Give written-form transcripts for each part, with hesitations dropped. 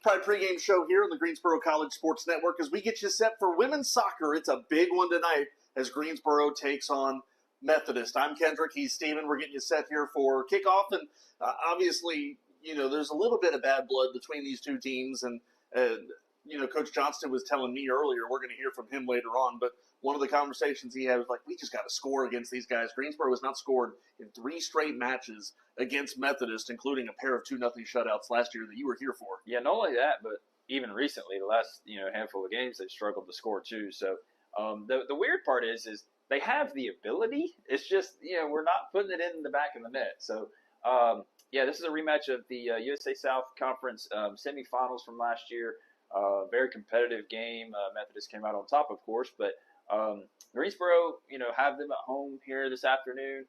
Pride Pregame show here on the Greensboro College Sports Network as we get you set for women's soccer. It's a big one tonight as Greensboro takes on Methodist. I'm Kendrick. He's Steven. We're getting you set here for kickoff. And obviously, there's a little bit of bad blood between these two teams. And Coach Johnston was telling me earlier, we're going to hear from him later on, but one of the conversations he had was like, we just got to score against these guys. Greensboro has not scored in 3 straight matches against Methodist, including a pair of 2-0 shutouts last year that you were here for. Yeah, not only that, but even recently, the last handful of games, they've struggled to score too. So the weird part is they have the ability. It's just, we're not putting it in the back of the net. So, this is a rematch of the USA South Conference semifinals from last year. Very competitive game. Methodist came out on top, of course, but Greensboro, have them at home here this afternoon.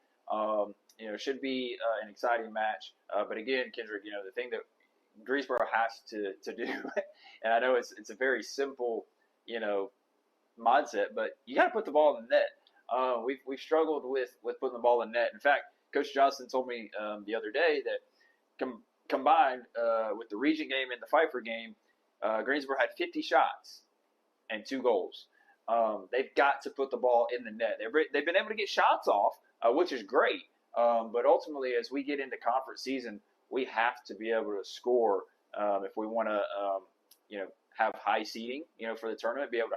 Should be an exciting match. But again, Kendrick, the thing that Greensboro has to do, and I know it's a very simple, mindset, but you got to put the ball in the net. We've struggled with putting the ball in the net. In fact, Coach Johnson told me the other day that combined with the region game and the Pfeiffer game, Greensboro had 50 shots and 2 goals. They've got to put the ball in the net. They've been able to get shots off, which is great. But ultimately, as we get into conference season, we have to be able to score if we want to, have high seeding, for the tournament, be able to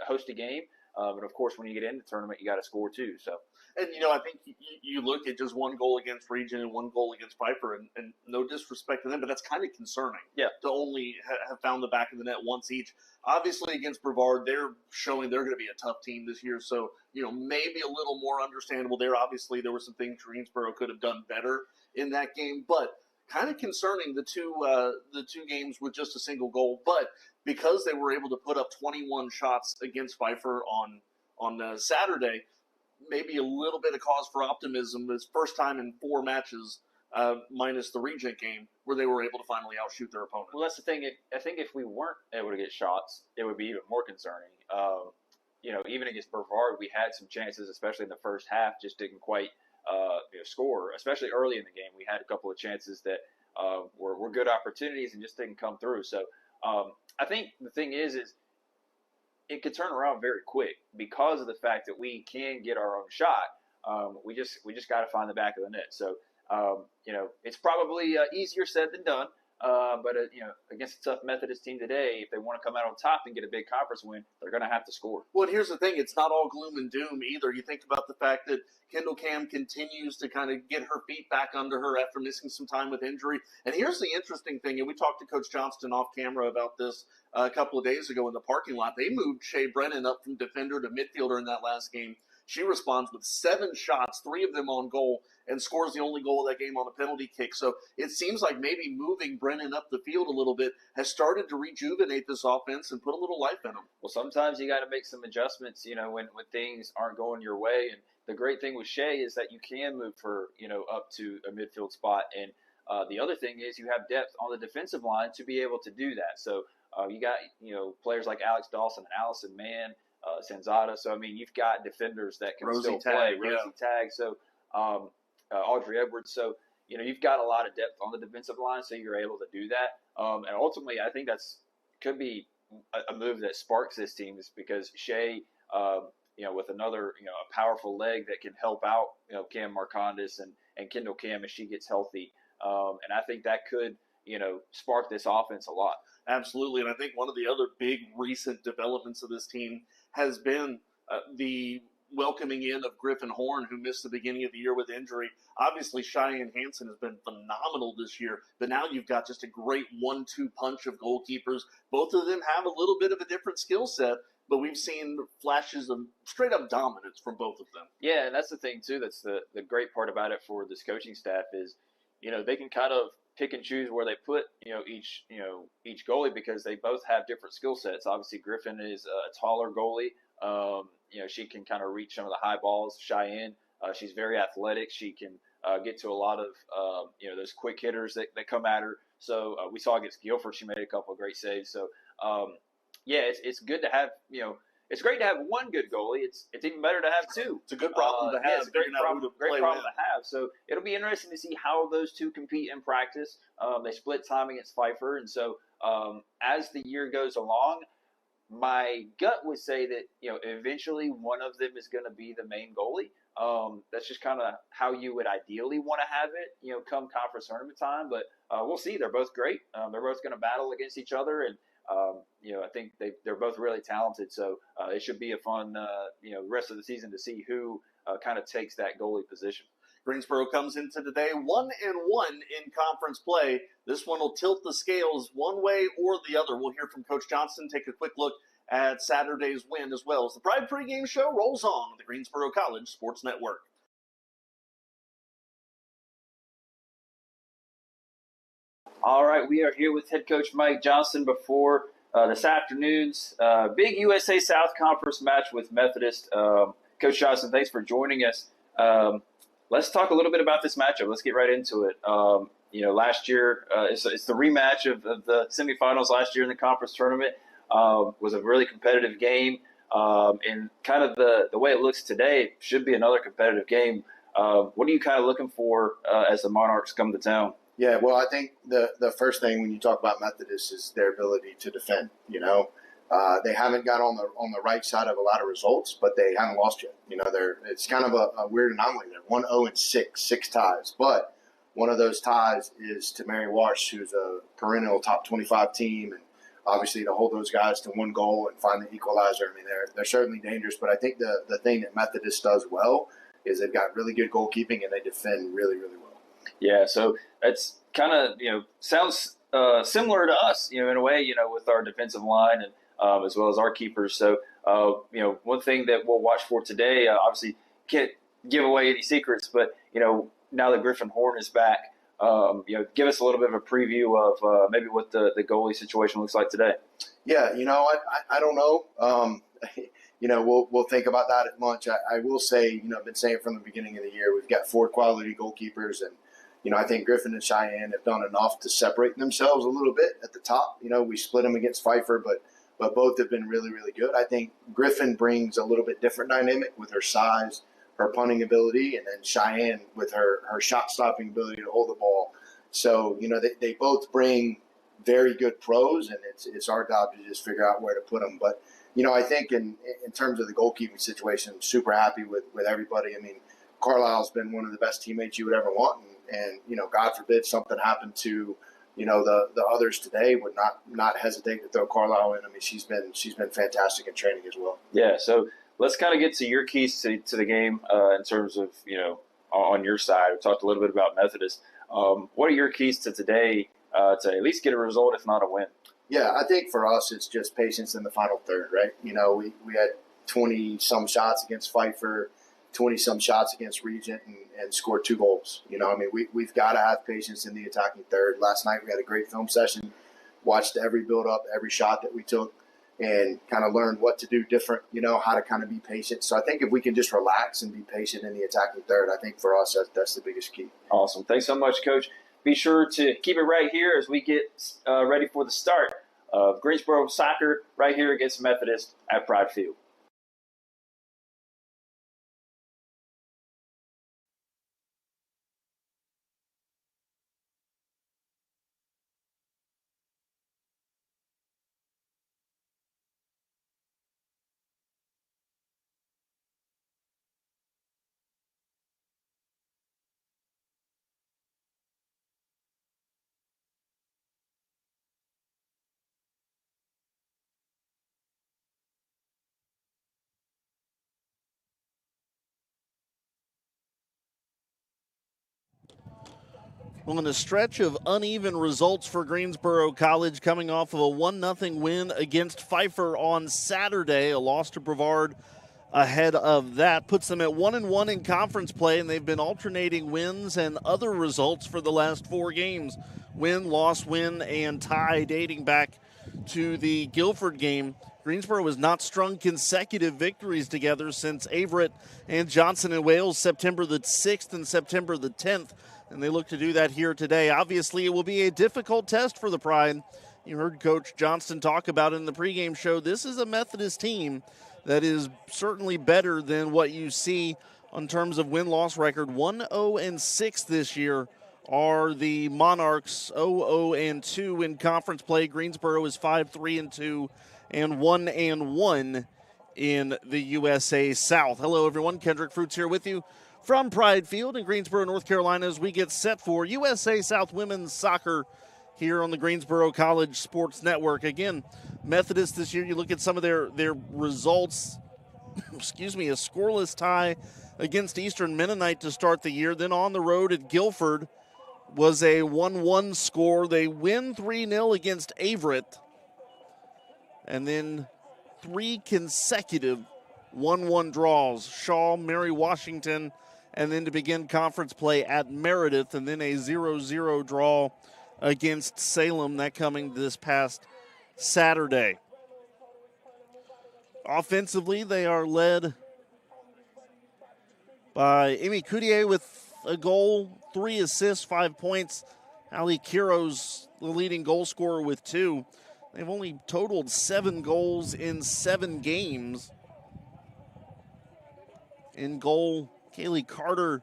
host a game. And of course, when you get in the tournament, you got to score too. So, and I think you look at just 1 goal against Region and 1 goal against Pfeiffer, and no disrespect to them, but that's kind of concerning. Yeah. To only have found the back of the net once each. Obviously, against Brevard, they're showing they're going to be a tough team this year. So, maybe a little more understandable there. Obviously, there were some things Greensboro could have done better in that game, but kind of concerning the two games with just a single goal. But because they were able to put up 21 shots against Pfeiffer on Saturday, maybe a little bit of cause for optimism. It's first time in 4 matches, minus the Regent game, where they were able to finally outshoot their opponent. Well, that's the thing. I think if we weren't able to get shots, it would be even more concerning. Even against Brevard, we had some chances, especially in the first half, just didn't quite score. Especially early in the game, we had a couple of chances that were good opportunities and just didn't come through. So I think the thing is it could turn around very quick because of the fact that we can get our own shot. We just got to find the back of the net. So it's probably easier said than done. But against a tough Methodist team today, if they want to come out on top and get a big conference win, they're going to have to score. Well, here's the thing. It's not all gloom and doom either. You think about the fact that Kendall Cam continues to kind of get her feet back under her after missing some time with injury. And here's the interesting thing, and we talked to Coach Johnston off camera about this a couple of days ago in the parking lot. They moved Shea Brennan up from defender to midfielder in that last game. She responds with 7 shots, 3 of them on goal, and scores the only goal of that game on a penalty kick. So it seems like maybe moving Brennan up the field a little bit has started to rejuvenate this offense and put a little life in them. Well, sometimes you got to make some adjustments, when things aren't going your way. And the great thing with Shea is that you can move her, up to a midfield spot. And the other thing is you have depth on the defensive line to be able to do that. So you got, players like Alex Dawson and Allison Mann, Sanzada. So, you've got defenders that can Rosie still Tagg, play. Rosie Tagg. So, Audrey Edwards. So, you've got a lot of depth on the defensive line, so you're able to do that. And ultimately, I think could be a move that sparks this team is because Shea, with another, a powerful leg that can help out, Cam Marcondes and Kendall Cam as she gets healthy. And I think that could, spark this offense a lot. Absolutely. And I think one of the other big recent developments of this team has been the welcoming in of Griffin Horn, who missed the beginning of the year with injury. Obviously, Cheyenne Hansen has been phenomenal this year, but now you've got just a great 1-2 punch of goalkeepers. Both of them have a little bit of a different skill set, but we've seen flashes of straight-up dominance from both of them. Yeah, and that's the thing, too. That's the great part about it for this coaching staff is, they can kind of pick and choose where they put, each goalie because they both have different skill sets. Obviously, Griffin is a taller goalie. She can kind of reach some of the high balls. Cheyenne, she's very athletic. She can get to a lot of, those quick hitters that come at her. So we saw against Guilford, she made a couple of great saves. So, it's good to have, it's great to have one good goalie. It's even better to have two. It's a good problem to have. Yeah, it's a great problem to have. So it'll be interesting to see how those two compete in practice. They split time against Pfeiffer, and so as the year goes along, my gut would say that eventually one of them is going to be the main goalie. That's just kind of how you would ideally want to have it, come conference tournament time. But we'll see. They're both great. They're both going to battle against each other, and I think they're both really talented. So it should be a fun, rest of the season to see who kind of takes that goalie position. Greensboro comes into today 1-1 in conference play. This one will tilt the scales one way or the other. We'll hear from Coach Johnston, take a quick look at Saturday's win as well as the Pride Pregame Show rolls on the Greensboro College Sports Network. All right, we are here with head coach Mike Johnston before this afternoon's big USA South Conference match with Methodist. Coach Johnston, thanks for joining us. Let's talk a little bit about this matchup. Let's get right into it. Last year, it's the rematch of the semifinals last year in the conference tournament. Was a really competitive game. And kind of the way it looks today should be another competitive game. What are you kind of looking for as the Monarchs come to town? Yeah, well, I think the first thing when you talk about Methodist is their ability to defend. They haven't got on the right side of a lot of results, but they haven't lost yet. It's kind of a weird anomaly. They're 1-0-6, 6 ties. But one of those ties is to Mary Wash, who's a perennial top 25 team, and obviously to hold those guys to one goal and find the equalizer. I mean, they're certainly dangerous. But I think the thing that Methodist does well is they've got really good goalkeeping and they defend really, really well. Yeah, so that's kind of sounds similar to us, in a way, with our defensive line and. As well as our keepers. So, one thing that we'll watch for today, obviously can't give away any secrets, but, now that Griffin Horn is back, give us a little bit of a preview of maybe what the goalie situation looks like today. Yeah, I don't know. We'll think about that at lunch. I will say, I've been saying from the beginning of the year, we've got 4 quality goalkeepers, and I think Griffin and Cheyenne have done enough to separate themselves a little bit at the top. We split them against Pfeiffer, but both have been really, really good. I think Griffin brings a little bit different dynamic with her size, her punting ability, and then Cheyenne with her shot-stopping ability to hold the ball. So, they both bring very good pros, and it's our job to just figure out where to put them. But, I think in terms of the goalkeeping situation, I'm super happy with everybody. I mean, Carlisle's been one of the best teammates you would ever want, and God forbid something happened to the others today, would not hesitate to throw Carlisle in. I mean, she's been fantastic in training as well. Yeah, so let's kind of get to your keys to the game in terms of, on your side. We talked a little bit about Methodist. What are your keys to today to at least get a result, if not a win? Yeah, I think for us it's just patience in the final third, right? We had 20-some shots against Pfeiffer, 20-some shots against Regent, and scored 2 goals. We've got to have patience in the attacking third. Last night we had a great film session, watched every build-up, every shot that we took, and kind of learned what to do different, how to kind of be patient. So I think if we can just relax and be patient in the attacking third, I think for us that's the biggest key. Awesome. Thanks so much, Coach. Be sure to keep it right here as we get ready for the start of Greensboro soccer right here against Methodist at Pride Field. Well, in a stretch of uneven results for Greensboro College, coming off of a 1-0 win against Pfeiffer on Saturday, a loss to Brevard ahead of that puts them at 1-1 in conference play, and they've been alternating wins and other results for the last 4 games. Win, loss, win, and tie dating back to the Guilford game. Greensboro has not strung consecutive victories together since Averett and Johnson and Wales September the 6th and September the 10th. And they look to do that here today. Obviously, it will be a difficult test for the Pride. You heard Coach Johnston talk about it in the pregame show. This is a Methodist team that is certainly better than what you see in terms of win-loss record. 1-0-6 this year are the Monarchs. 0-0-2 in conference play. Greensboro is 5-3-2 and 1-1 in the USA South. Hello, everyone. Kendrick Fruits here with you from Pride Field in Greensboro, North Carolina, as we get set for USA South Women's Soccer here on the Greensboro College Sports Network. Again, Methodist this year, you look at some of their results, excuse me, a scoreless tie against Eastern Mennonite to start the year. Then on the road at Guilford was a 1-1 score. They win 3-0 against Averett. And then 3 consecutive 1-1 draws. Shaw, Mary Washington, and then to begin conference play at Meredith, and then a 0-0 draw against Salem, that coming this past Saturday. Offensively, they are led by Amy Coutier with a goal, 3 assists, 5 points. Ali Quiroz, the leading goal scorer, with 2. They've only totaled 7 goals in 7 games. In goal, Kaylee Carter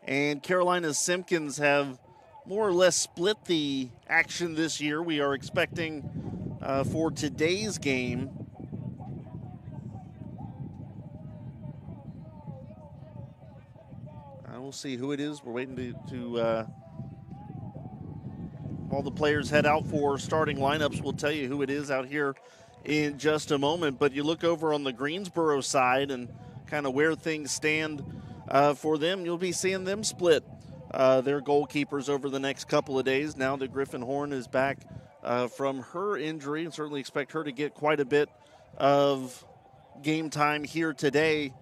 and Carolina Simpkins have more or less split the action this year. We are expecting for today's game we'll see who it is. We're waiting to all the players head out for starting lineups. We'll tell you who it is out here in just a moment. But you look over on the Greensboro side and kind of where things stand for them. You'll be seeing them split their goalkeepers over the next couple of days. Now that Griffin Horn is back from her injury, and certainly expect her to get quite a bit of game time here today.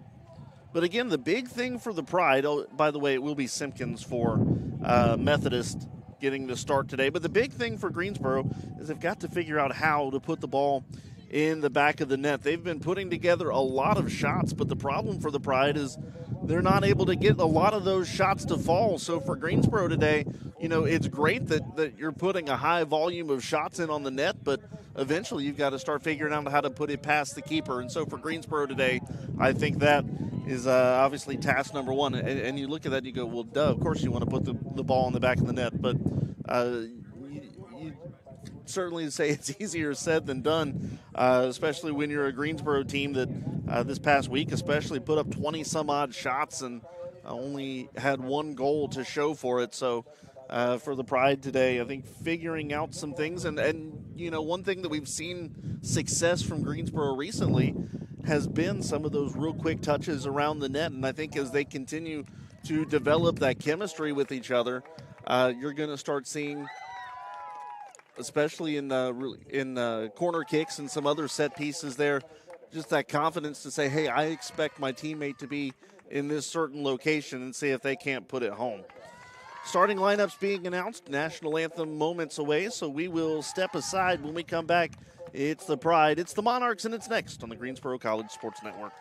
But again, the big thing for the Pride, by the way, it will be Simpkins for Methodist getting the start today. But the big thing for Greensboro is they've got to figure out how to put the ball in the back of the net. They've been putting together a lot of shots, but the problem for the Pride is they're not able to get a lot of those shots to fall. So for Greensboro today, it's great that you're putting a high volume of shots in on the net, but eventually you've got to start figuring out how to put it past the keeper. And so for Greensboro today, I think that is obviously task number one. And you look at that and you go, well, duh, of course you want to put the ball in the back of the net. But you certainly say it's easier said than done, especially when you're a Greensboro team that this past week especially put up 20-some-odd shots and only had 1 goal to show for it. So for the Pride today, I think figuring out some things. And one thing that we've seen success from Greensboro recently has been some of those real quick touches around the net. And I think as they continue to develop that chemistry with each other, you're going to start seeing, especially in corner kicks and some other set pieces there, just that confidence to say, hey, I expect my teammate to be in this certain location, and see if they can't put it home. Starting lineups being announced, national anthem moments away, so we will step aside. When we come back, it's the Pride, it's the Monarchs, and it's next on the Greensboro College Sports Network.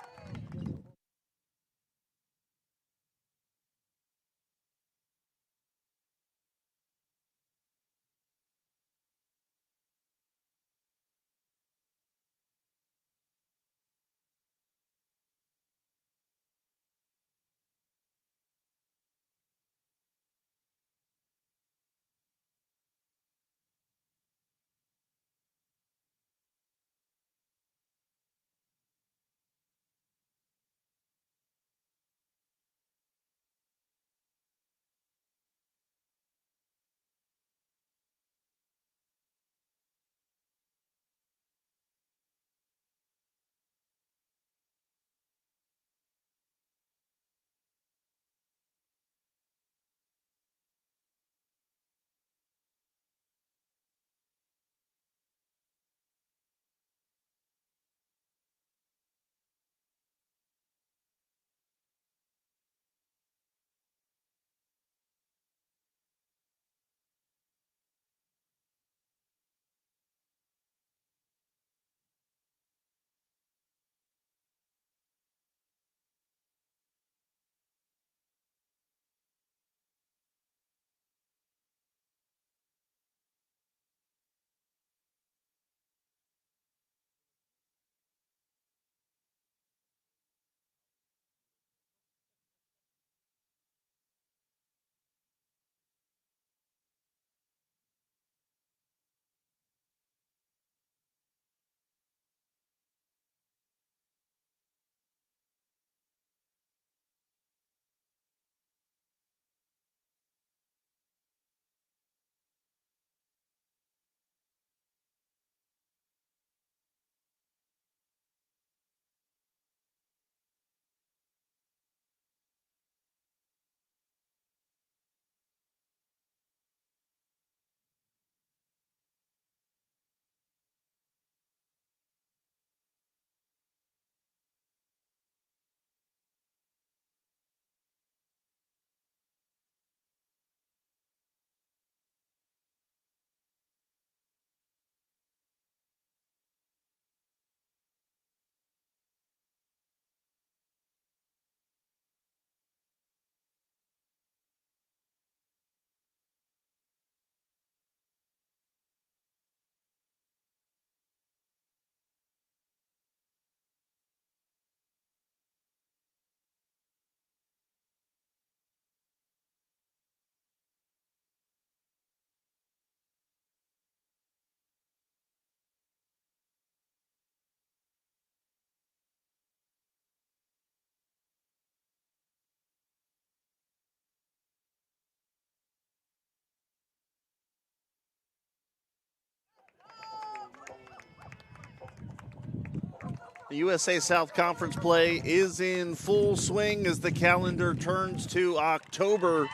The USA South Conference play is in full swing as the calendar turns to October.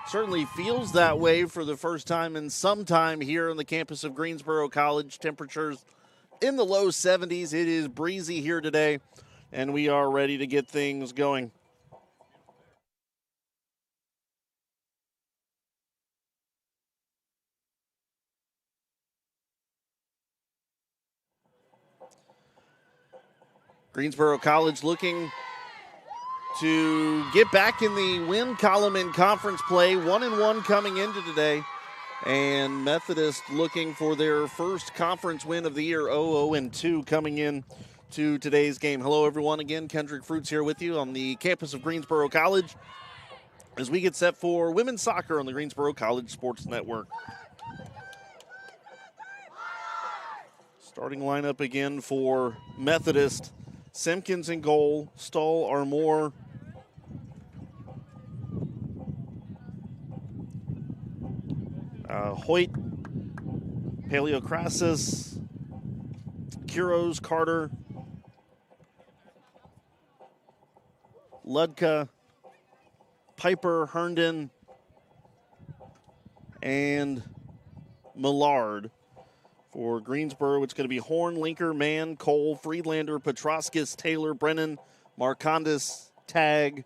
Certainly feels that way for the first time in some time here on the campus of Greensboro College. Temperatures in the low 70s. It is breezy here today, and we are ready to get things going. Greensboro College looking to get back in the win column in conference play. 1-1 coming into today. And Methodist looking for their first conference win of the year, 0-2 coming in to today's game. Hello, everyone. Again, Kendrick Fruits here with you on the campus of Greensboro College as we get set for women's soccer on the Greensboro College Sports Network. Starting lineup again for Methodist. Simpkins in goal, Stahl, Armour, Hoyt, Paleokrasis, Kuros, Carter, Ludka, Piper, Herndon, and Millard. For Greensboro, it's going to be Horn, Linker, Mann, Cole, Friedlander, Petroskis, Taylor, Brennan, Marcondes, Tag,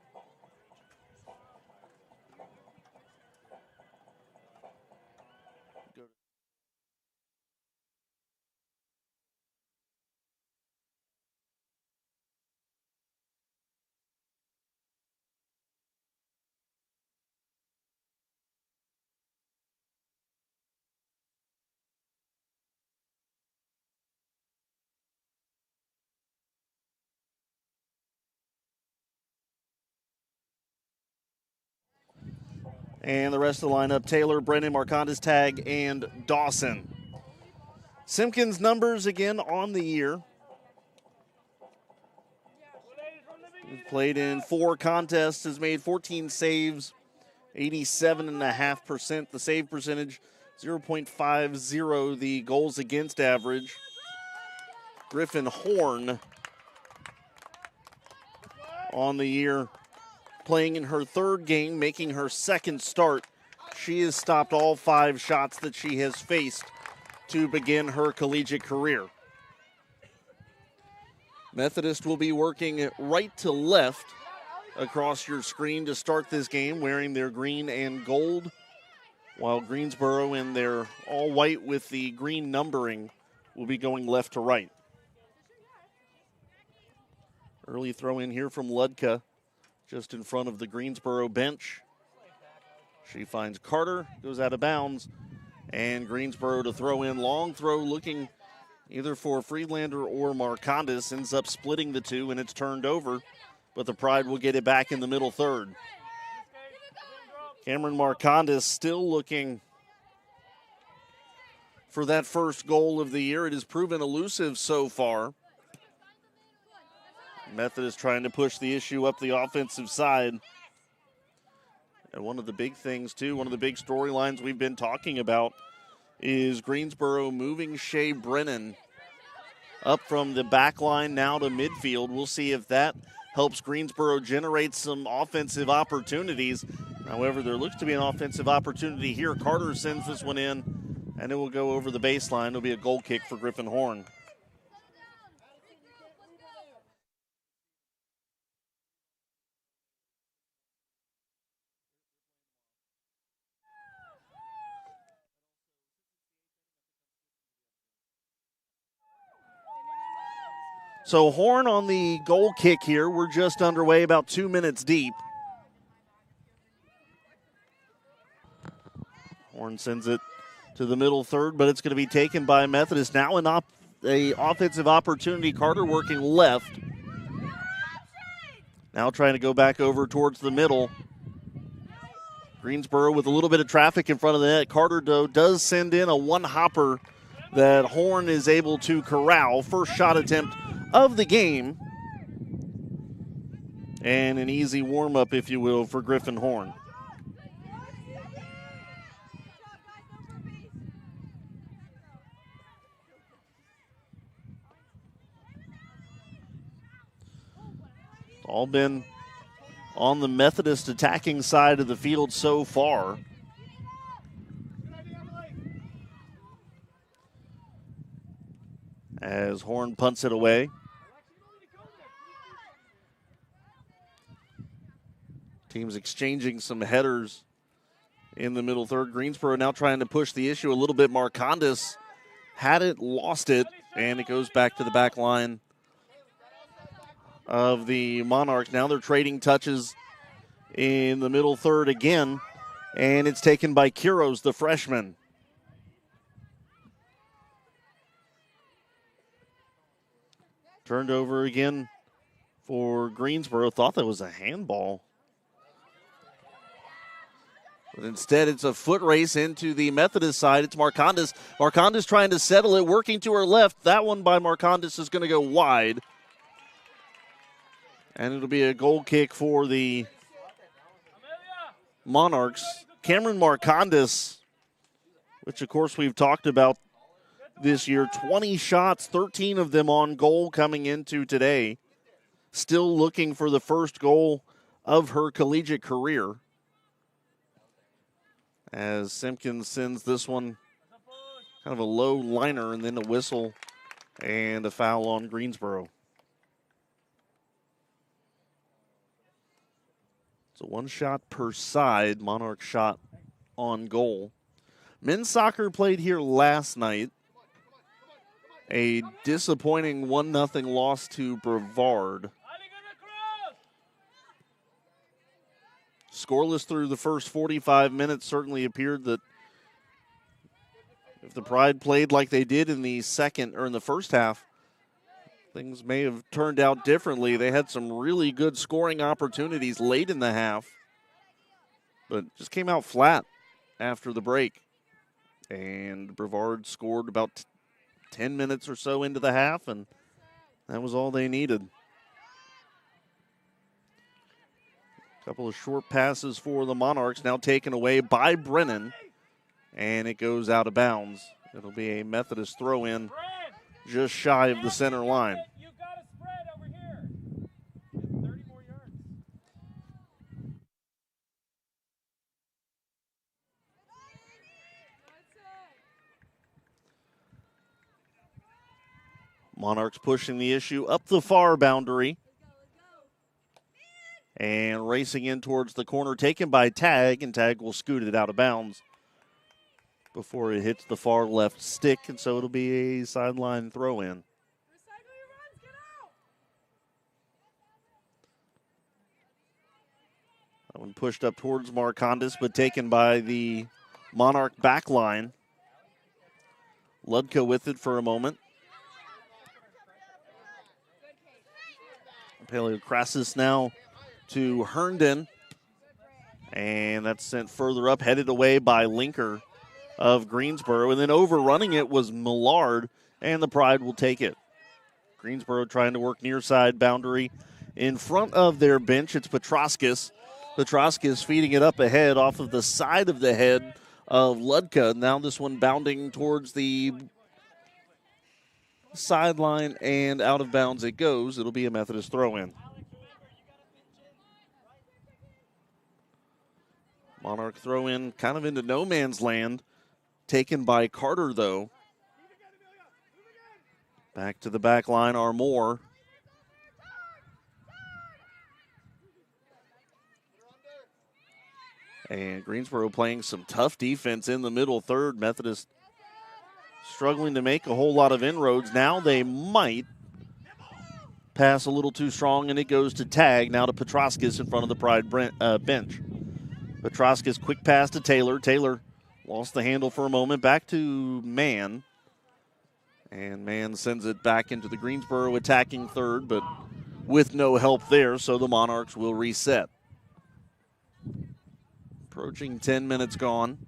and the rest of the lineup, Taylor, Brennan, Marcondes, Tag, and Dawson. Simpkins' numbers again on the year. He's played in 4 contests, has made 14 saves, 87.5%. The save percentage, 0.50, the goals against average. Griffin Horn on the year, playing in her 3rd game, making her 2nd start. She has stopped all 5 shots that she has faced to begin her collegiate career. Methodist will be working right to left across your screen to start this game, wearing their green and gold, while Greensboro in their all white with the green numbering will be going left to right. Early throw in here from Ludka, just in front of the Greensboro bench. She finds Carter, goes out of bounds, and Greensboro to throw in. Long throw looking either for Friedlander or Marcondes, ends up splitting the two, and it's turned over, but the Pride will get it back in the middle third. Cameron Marcondes still looking for that first goal of the year. It has proven elusive so far. Methodist trying to push the issue up the offensive side. And one of the big things, too, one of the big storylines we've been talking about is Greensboro moving Shea Brennan up from the back line now to midfield. We'll see if that helps Greensboro generate some offensive opportunities. However, there looks to be an offensive opportunity here. Carter sends this one in, and it will go over the baseline. It'll be a goal kick for Griffin Horn. So Horn on the goal kick here. We're just underway, about 2 minutes deep. Horn sends it to the middle third, but it's going to be taken by Methodist. Now an offensive opportunity. Carter working left. Now trying to go back over towards the middle. Greensboro with a little bit of traffic in front of the net. Carter, though, does send in a one-hopper that Horn is able to corral. First shot attempt of the game. And an easy warm-up, if you will, for Griffin Horn. All been on the Methodist attacking side of the field so far. As Horn punts it away. Teams exchanging some headers in the middle third. Greensboro now trying to push the issue a little bit. Marcondes had it, lost it, and it goes back to the back line of the Monarchs. Now they're trading touches in the middle third again, and it's taken by Quiros, the freshman. Turned over again for Greensboro. Thought that was a handball. But instead, it's a foot race into the Methodist side. It's Marcondes. Marcondes trying to settle it, working to her left. That one by Marcondes is going to go wide. And it'll be a goal kick for the Monarchs. Cameron Marcondes, which of course we've talked about this year, 20 shots, 13 of them on goal coming into today. Still looking for the first goal of her collegiate career. As Simpkins sends this one kind of a low liner and then a whistle and a foul on Greensboro. So one shot per side, Monarch shot on goal. Men's soccer played here last night. A disappointing 1-0 loss to Brevard. Scoreless through the first 45 minutes. Certainly appeared that if the Pride played like they did in the first half, things may have turned out differently. They had some really good scoring opportunities late in the half, but just came out flat after the break. And Brevard scored about 10 minutes or so into the half, and that was all they needed. A couple of short passes for the Monarchs, now taken away by Brennan, and it goes out of bounds. It'll be a Methodist throw-in just shy of the center line. You got a spread over here. 30 more yards. Monarchs pushing the issue up the far boundary. And racing in towards the corner, taken by Tag, and Tag will scoot it out of bounds before it hits the far left stick, and so it'll be a sideline throw-in. That one pushed up towards Marcondes, but taken by the Monarch back line. Ludka with it for a moment. Paleokrasis now to Herndon. And that's sent further up, headed away by Linker of Greensboro. And then overrunning it was Millard, and the Pride will take it. Greensboro trying to work near side boundary. In front of their bench, it's Petroskis. Petroskis feeding it up ahead off of the side of the head of Ludka. Now this one bounding towards the sideline, and out of bounds it goes. It'll be a Methodist throw-in. Monarch throw-in kind of into no man's land. Taken by Carter, though. Back to the back line, Armour. And Greensboro playing some tough defense in the middle third. Methodist struggling to make a whole lot of inroads. Now they might pass a little too strong, and it goes to Tag. Now to Petroskis in front of the Pride bench. Petroskis, quick pass to Taylor. Taylor lost the handle for a moment. Back to Mann. And Mann sends it back into the Greensboro attacking third, but with no help there, so the Monarchs will reset. Approaching 10 minutes gone.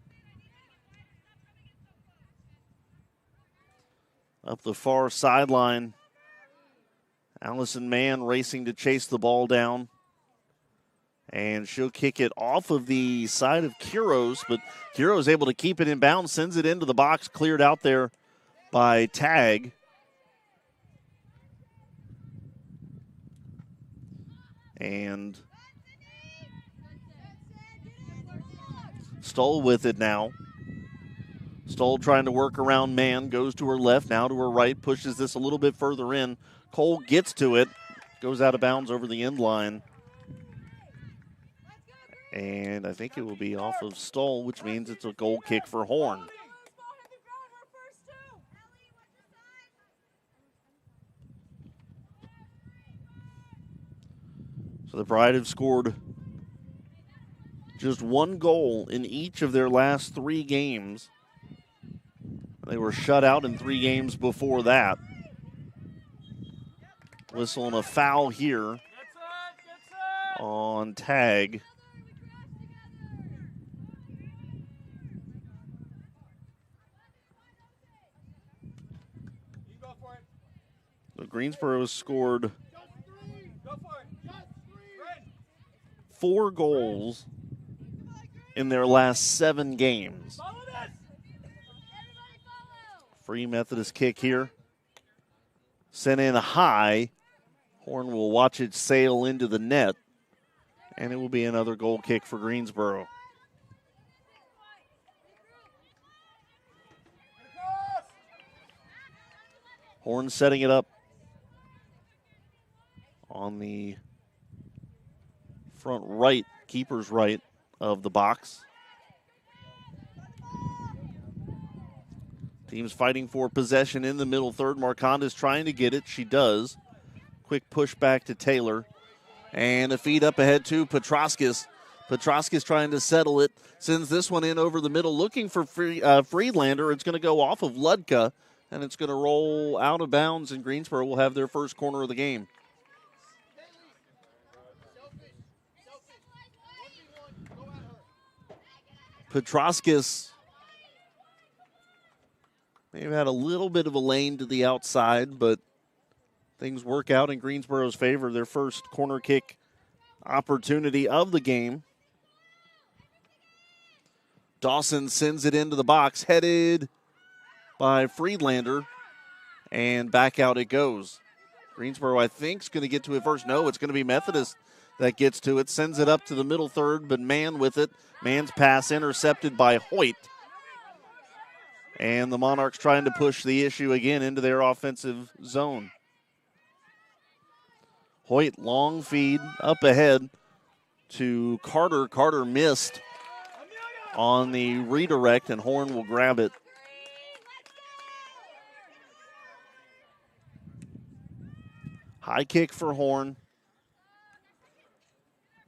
Up the far sideline, Allison Mann racing to chase the ball down. And she'll kick it off of the side of Quiros, but Quiros able to keep it in bounds, sends it into the box, cleared out there by Tag. And Stoll with it now. Stoll trying to work around man, goes to her left, now to her right, pushes this a little bit further in. Cole gets to it, goes out of bounds over the end line. And I think it will be off of Stoll, which means it's a goal kick for Horn. So the Pride have scored just one goal in each of their last 3 games. They were shut out in 3 games before that. Whistling a foul here on tag. So Greensboro has scored 4 goals in their last 7 games. Free Methodist kick here. Sent in high. Horn will watch it sail into the net. And it will be another goal kick for Greensboro. Horn setting it up on the front right, keeper's right of the box. Team's fighting for possession in the middle third. Marconda's trying to get it. She does. Quick push back to Taylor. And a feed up ahead to Petroskis. Petroskis trying to settle it. Sends this one in over the middle, looking for Friedlander. It's going to go off of Ludka, and it's going to roll out of bounds, and Greensboro will have their first corner of the game. Petroskis may have had a little bit of a lane to the outside, but things work out in Greensboro's favor. Their first corner kick opportunity of the game. Dawson sends it into the box, headed by Friedlander, and back out it goes. Greensboro, I think, is going to get to it first. No, it's going to be Methodist that gets to it, sends it up to the middle third, but Mann with it. Mann's pass intercepted by Hoyt. And the Monarchs trying to push the issue again into their offensive zone. Hoyt, long feed up ahead to Carter. Carter missed on the redirect, and Horn will grab it. High kick for Horn.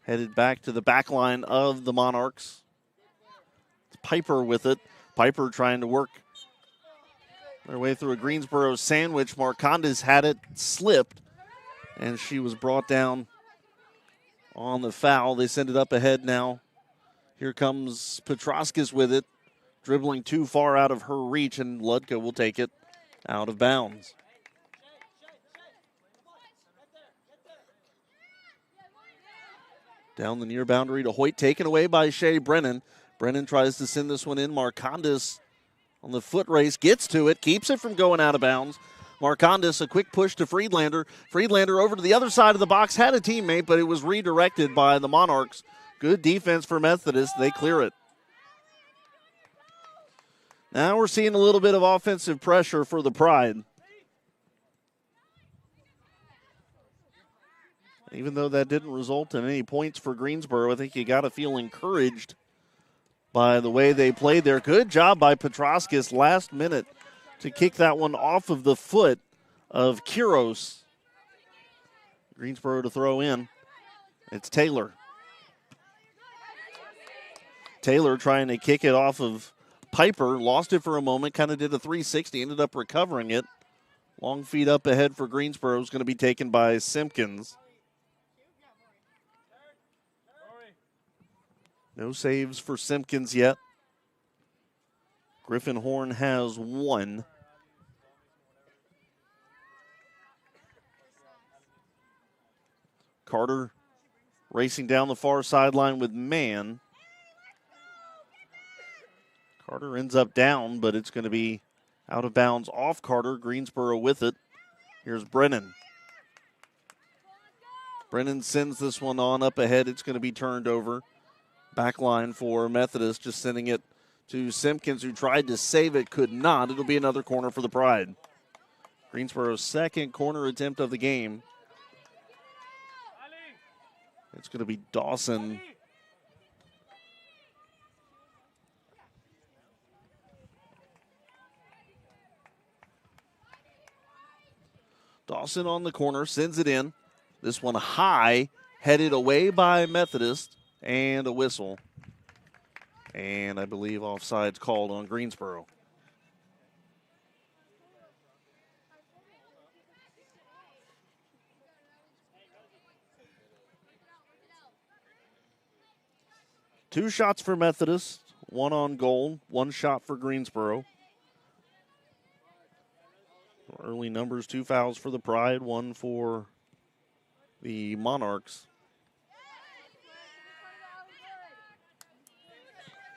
Headed back to the back line of the Monarchs. It's Piper with it. Piper trying to work their way through a Greensboro sandwich. Marcondes had it, slipped, and she was brought down on the foul. They send it up ahead now. Here comes Petroskis with it, dribbling too far out of her reach, and Ludka will take it out of bounds. Down the near boundary to Hoyt, taken away by Shea Brennan. Brennan tries to send this one in. Marcondes on the foot race, gets to it, keeps it from going out of bounds. Marcondes, a quick push to Friedlander. Friedlander over to the other side of the box, had a teammate, but it was redirected by the Monarchs. Good defense for Methodist. They clear it. Now we're seeing a little bit of offensive pressure for the Pride. Even though that didn't result in any points for Greensboro, I think you got to feel encouraged by the way they played there. Good job by Petroskis last minute to kick that one off of the foot of Kiros. Greensboro to throw in. It's Taylor. Taylor trying to kick it off of Piper. Lost it for a moment, kind of did a 360, ended up recovering it. Long feed up ahead for Greensboro is going to be taken by Simpkins. No saves for Simpkins yet. Griffin Horn has one. Carter racing down the far sideline with Mann. Carter ends up down, but it's going to be out of bounds off Carter. Greensboro with it. Here's Brennan. Brennan sends this one on up ahead. It's going to be turned over. Back line for Methodist, just sending it to Simpkins, who tried to save it, could not. It'll be another corner for the Pride. Greensboro's second corner attempt of the game. It's going to be Dawson. Dawson on the corner, sends it in. This one high, headed away by Methodist, and a whistle. And I believe offside's called on Greensboro. Two shots for Methodist, one on goal, one shot for Greensboro. Early numbers, 2 fouls for the Pride, 1 for the Monarchs.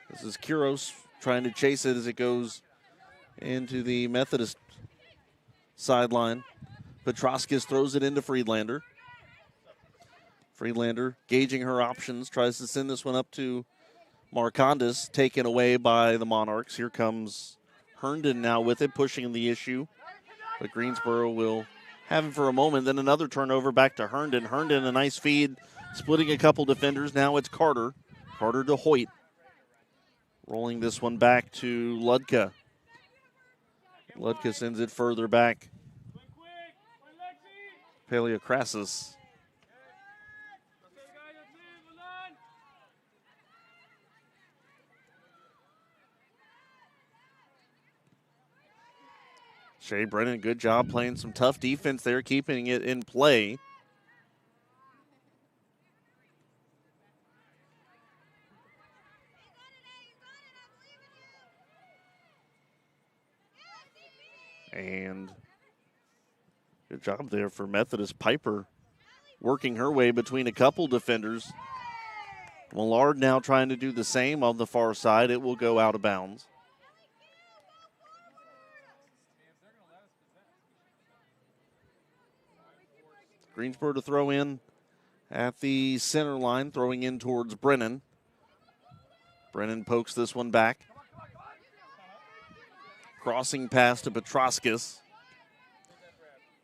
This is Kuros trying to chase it as it goes into the Methodist sideline. Petroskis throws it into Friedlander. Friedlander gauging her options, tries to send this one up to Marcondes, taken away by the Monarchs. Here comes Herndon now with it, pushing the issue. But Greensboro will have him for a moment. Then another turnover back to Herndon. Herndon, a nice feed, splitting a couple defenders. Now it's Carter. Carter to Hoyt. Rolling this one back to Ludka. Ludka sends it further back. Paleokrasis. Shea Brennan, good job playing some tough defense there, keeping it in play. And good job there for Methodist. Piper working her way between a couple defenders. Millard now trying to do the same on the far side. It will go out of bounds. Greensboro to throw in at the center line, throwing in towards Brennan. Brennan pokes this one back. Crossing pass to Petroskis.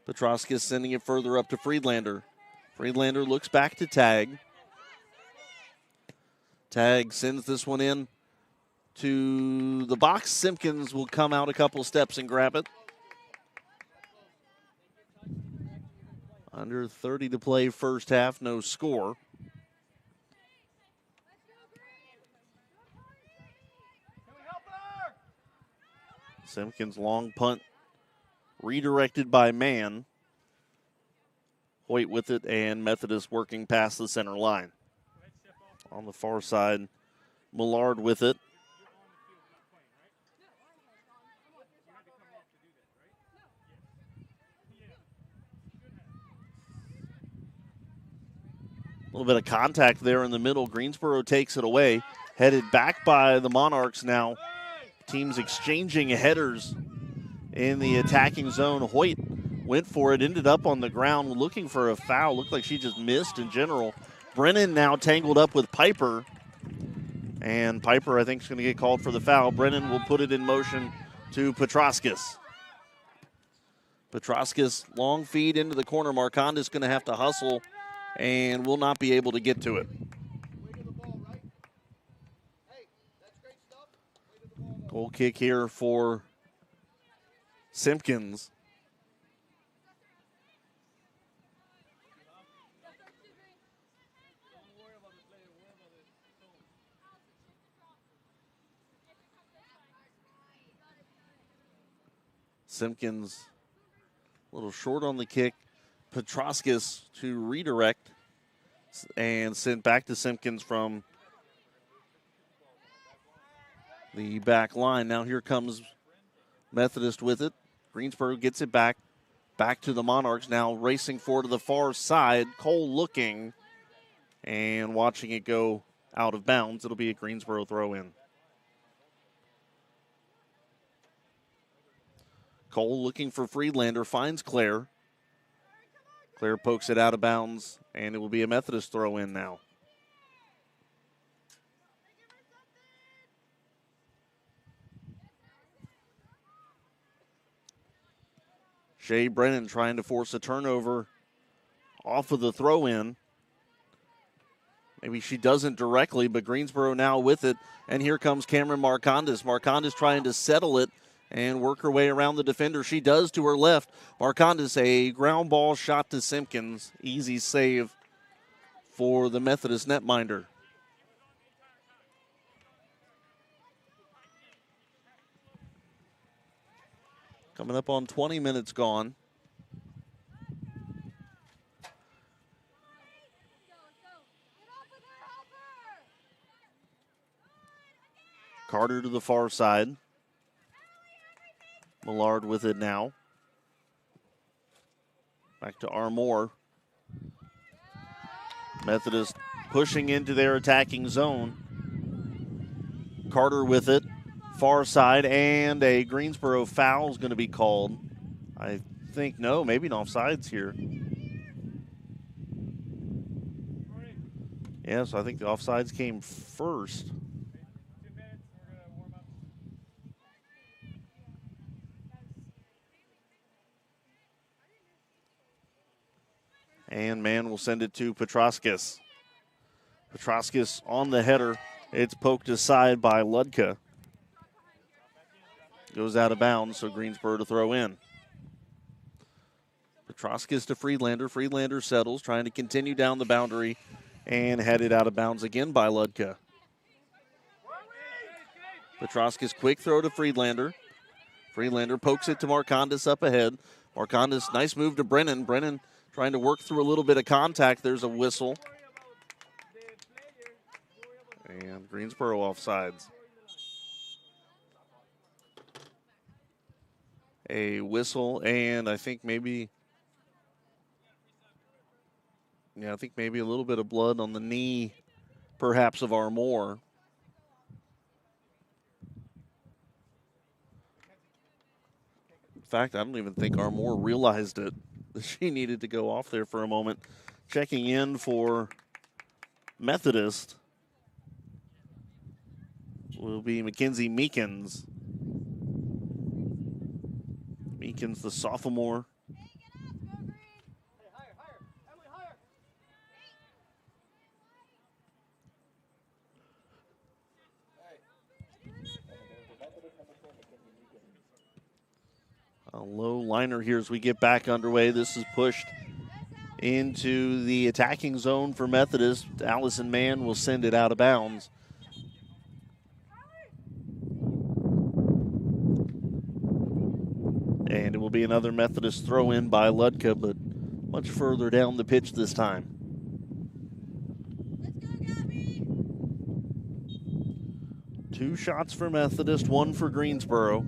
Petroskis sending it further up to Friedlander. Friedlander looks back to Tag. Tag sends this one in to the box. Simpkins will come out a couple steps and grab it. Under 30 to play first half, no score. Simpkins long punt redirected by Mann. Hoyt with it, and Methodist working past the center line. On the far side, Millard with it. A little bit of contact there in the middle. Greensboro takes it away. Headed back by the Monarchs now. Teams exchanging headers in the attacking zone. Hoyt went for it, ended up on the ground looking for a foul. Looked like she just missed in general. Brennan now tangled up with Piper. And Piper, I think, is going to get called for the foul. Brennan will put it in motion to Petroskis. Petroskis, long feed into the corner. Marcondes going to have to hustle and will not be able to get to it. Goal kick here for Simpkins. Simpkins a little short on the kick. Petroskis to redirect and sent back to Simpkins from the back line. Now here comes Methodist with it. Greensboro gets it back to the Monarchs. Now racing forward to the far side. Cole looking and watching it go out of bounds. It'll be a Greensboro throw in. Cole looking for Friedlander, finds Claire. Claire pokes it out of bounds, and it will be a Methodist throw in now. Shea Brennan trying to force a turnover off of the throw in. Maybe she doesn't directly, but Greensboro now with it. And here comes Cameron Marcondes. Marcondes trying to settle it and work her way around the defender. She does to her left. Marcondes, a ground ball shot to Simpkins. Easy save for the Methodist netminder. Coming up on 20 minutes gone. Carter to the far side. Millard with it now. Back to Armour. Methodist pushing into their attacking zone. Carter with it. Far side, and a Greensboro foul is going to be called. I think, no, maybe an offsides here. Yeah, so I think the offsides came first. And man will send it to Petroskis. Petroskis on the header. It's poked aside by Ludka. Goes out of bounds, so Greensboro to throw in. Petroskis to Friedlander. Friedlander settles, trying to continue down the boundary and headed out of bounds again by Ludka. Petroskis quick throw to Friedlander. Friedlander pokes it to Marcondes up ahead. Marcondes, nice move to Brennan. Brennan trying to work through a little bit of contact. There's a whistle. And Greensboro offsides. A whistle, and I think maybe, I think maybe a little bit of blood on the knee, perhaps, of Armour. In fact, I don't even think Armour realized it, that she needed to go off there for a moment. Checking in for Methodist will be Mackenzie Meekins. Meekins, the sophomore. A low liner here as we get back underway. This is pushed into the attacking zone for Methodist. Allison Mann will send it out of bounds. And it will be another Methodist throw in by Ludka, but much further down the pitch this time. Two shots for Methodist, one for Greensboro.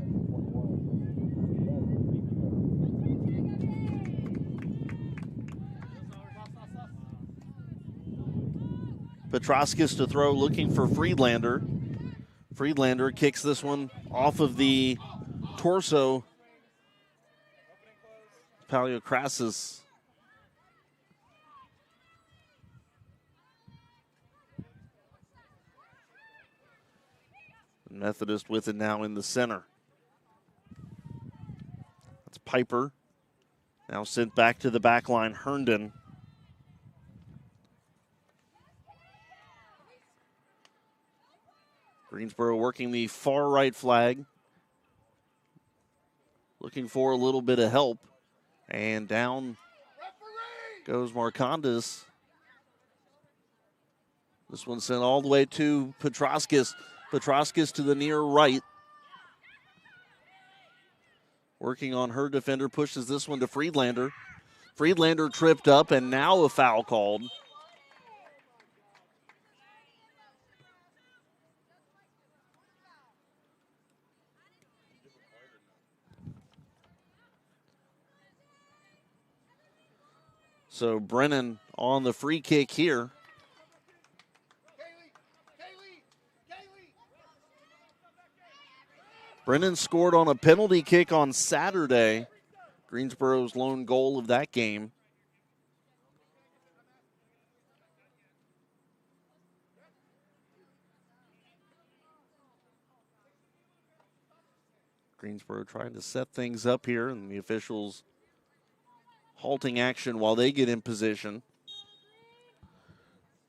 Petroskis to throw, looking for Friedlander. Friedlander kicks this one off of the torso. Paleokrasis. Methodist with it now in the center. That's Piper. Now sent back to the back line, Herndon. Greensboro working the far right flag. Looking for a little bit of help. And down goes Marcondes. This one sent all the way to Petroskis. Petroskis to the near right. Working on her defender, pushes this one to Friedlander. Friedlander tripped up, and now a foul called. So Brennan on the free kick here. Brennan scored on a penalty kick on Saturday. Greensboro's lone goal of that game. Greensboro trying to set things up here, and the officials halting action while they get in position.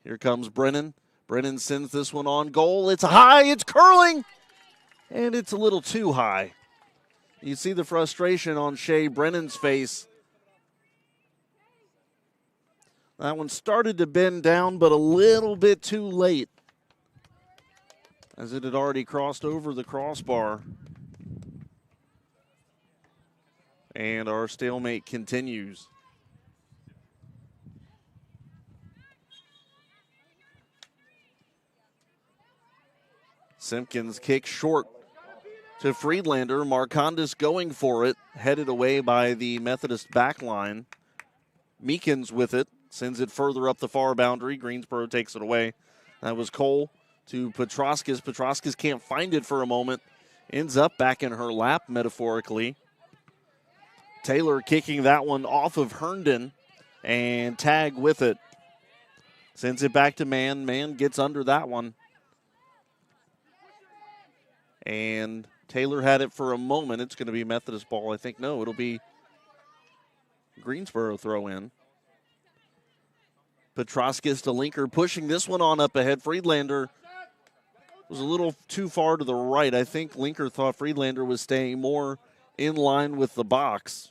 Here comes Brennan. Brennan sends this one on goal. It's high, it's curling, and it's a little too high. You see the frustration on Shea Brennan's face. That one started to bend down, but a little bit too late, as it had already crossed over the crossbar. And our stalemate continues. Simpkins kicks short to Friedlander. Marcondes going for it, headed away by the Methodist back line. Meekins with it, sends it further up the far boundary. Greensboro takes it away. That was Cole to Petroskis. Petroskis can't find it for a moment. Ends up back in her lap, metaphorically. Taylor kicking that one off of Herndon, and Tag with it. Sends it back to Mann. Mann gets under that one. And Taylor had it for a moment. It's going to be Methodist ball. I think, no, it'll be Greensboro throw in. Petroskis to Linker, pushing this one on up ahead. Friedlander was a little too far to the right. I think Linker thought Friedlander was staying more in line with the box.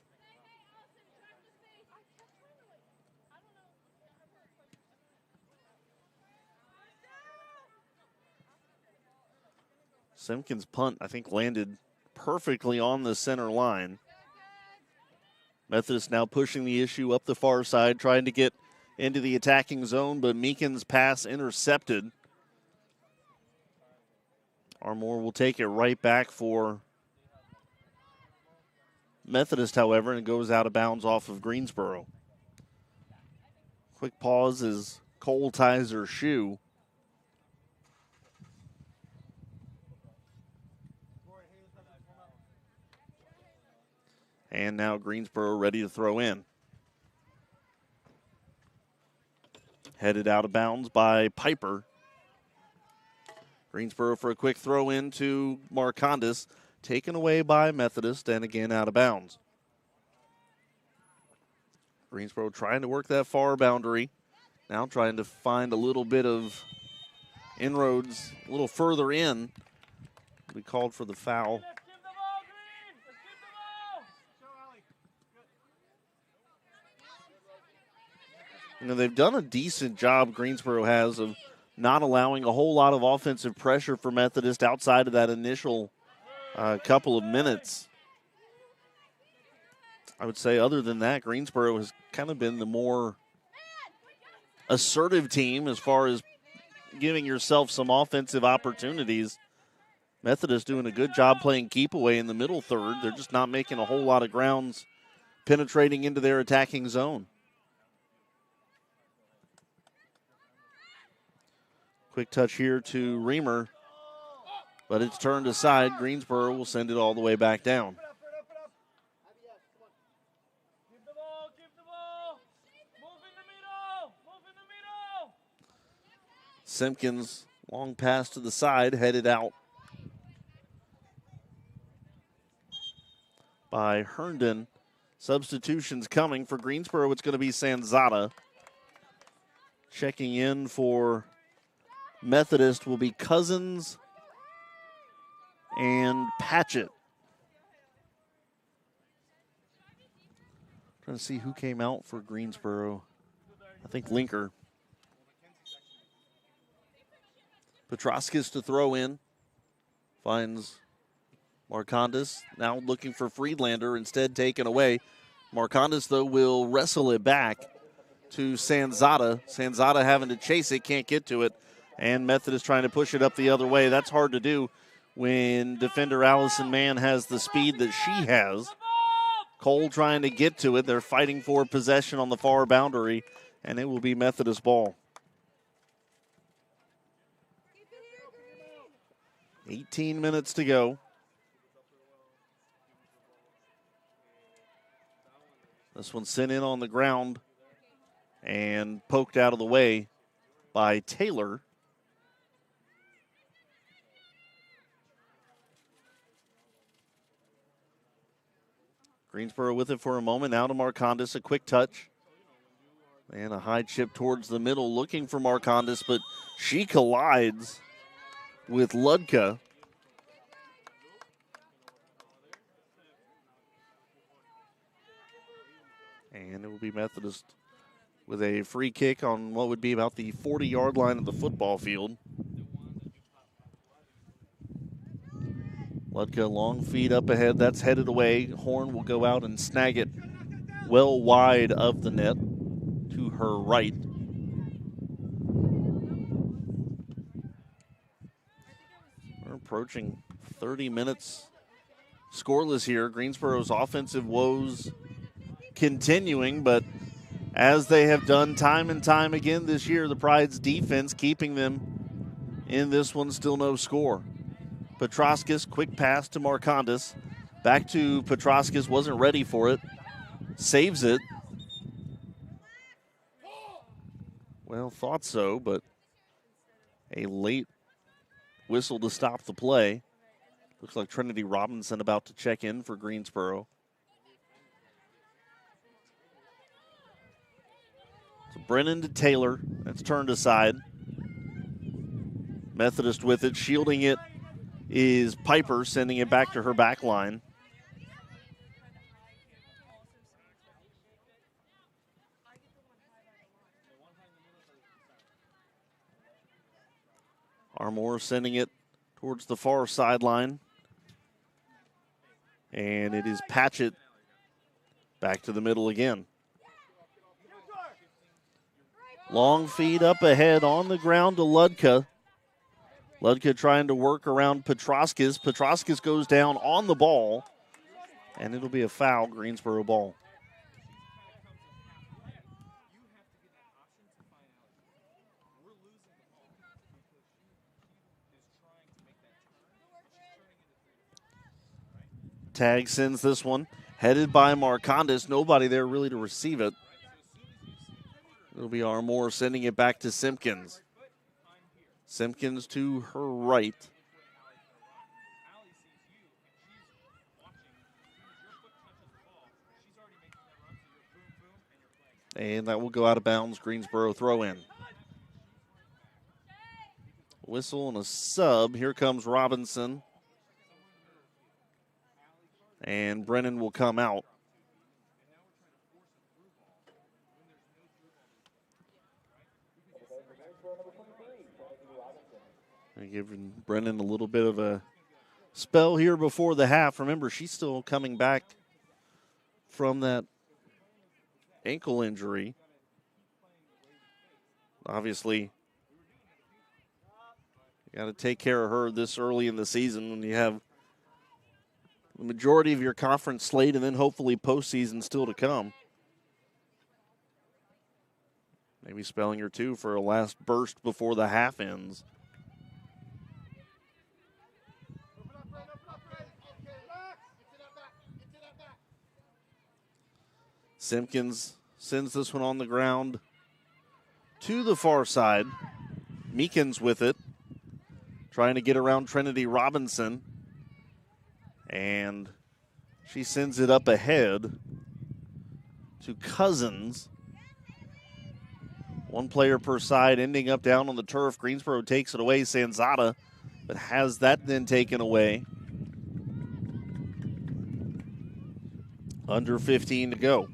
Simpkins' punt, I think, landed perfectly on the center line. Methodist now pushing the issue up the far side, trying to get into the attacking zone, but Meekins' pass intercepted. Armour will take it right back for Methodist, however, and it goes out of bounds off of Greensboro. Quick pause as Cole ties her shoe. And now Greensboro ready to throw in. Headed out of bounds by Piper. Greensboro for a quick throw in to Marcondes. Taken away by Methodist and again out of bounds. Greensboro trying to work that far boundary. Now trying to find a little bit of inroads a little further in. We called for the foul. You know, they've done a decent job, Greensboro has, of not allowing a whole lot of offensive pressure for Methodist outside of that initial couple of minutes. I would say other than that, Greensboro has kind of been the more assertive team as far as giving yourself some offensive opportunities. Methodist doing a good job playing keep away in the middle third. They're just not making a whole lot of grounds penetrating into their attacking zone. Quick touch here to Reamer, but it's turned aside. Greensboro will send it all the way back down. Keep the ball. Move in the middle. Simpkins, long pass to the side, headed out by Herndon. Substitutions coming for Greensboro. It's going to be Sanzata. Checking in for Methodist will be Cousins and Patchett. Trying to see who came out for Greensboro. I think Linker. Petroskis to throw in. Finds Marcondes. Now looking for Friedlander, instead taken away. Marcondes, though, will wrestle it back to Sanzata. Sanzata having to chase it, can't get to it. And Methodist trying to push it up the other way. That's hard to do when defender Allison Mann has the speed that she has. Cole trying to get to it. They're fighting for possession on the far boundary, and it will be Methodist ball. 18 minutes to go. This one sent in on the ground and poked out of the way by Taylor. Greensboro with it for a moment. Now to Marcondes, a quick touch. And a high chip towards the middle, looking for Marcondes, but she collides with Ludka. And it will be Methodist with a free kick on what would be about the 40-yard line of the football field. Ludka, long feed up ahead. That's headed away. Horn will go out and snag it well wide of the net to her right. We're approaching 30 minutes scoreless here. Greensboro's offensive woes continuing, but as they have done time and time again this year, the Pride's defense keeping them in this one. Still no score. Petroskis, quick pass to Marcondes. Back to Petroskis, wasn't ready for it. Saves it. Well, thought so, but a late whistle to stop the play. Looks like Trinity Robinson about to check in for Greensboro. So Brennan to Taylor. That's turned aside. Methodist with it. Shielding it is Piper, sending it back to her back line. Armour sending it towards the far sideline. And it is Patchett back to the middle again. Long feed up ahead on the ground to Ludka. Ludka trying to work around Petroskis. Petroskis goes down on the ball, and it'll be a foul, Greensboro ball. Tag sends this one, headed by Marcondes. Nobody there really to receive it. It'll be Armour sending it back to Simpkins. Simpkins to her right. And that will go out of bounds. Greensboro throw in. Whistle and a sub. Here comes Robinson. And Brennan will come out. Giving Brennan a little bit of a spell here before the half. Remember, she's still coming back from that ankle injury. Obviously, you got to take care of her this early in the season when you have the majority of your conference slate and then hopefully postseason still to come. Maybe spelling her too for a last burst before the half ends. Simpkins sends this one on the ground to the far side. Meekins with it, trying to get around Trinity Robinson. And she sends it up ahead to Cousins. One player per side, ending up down on the turf. Greensboro takes it away. Sanzata, but has that then taken away. Under 15 to go.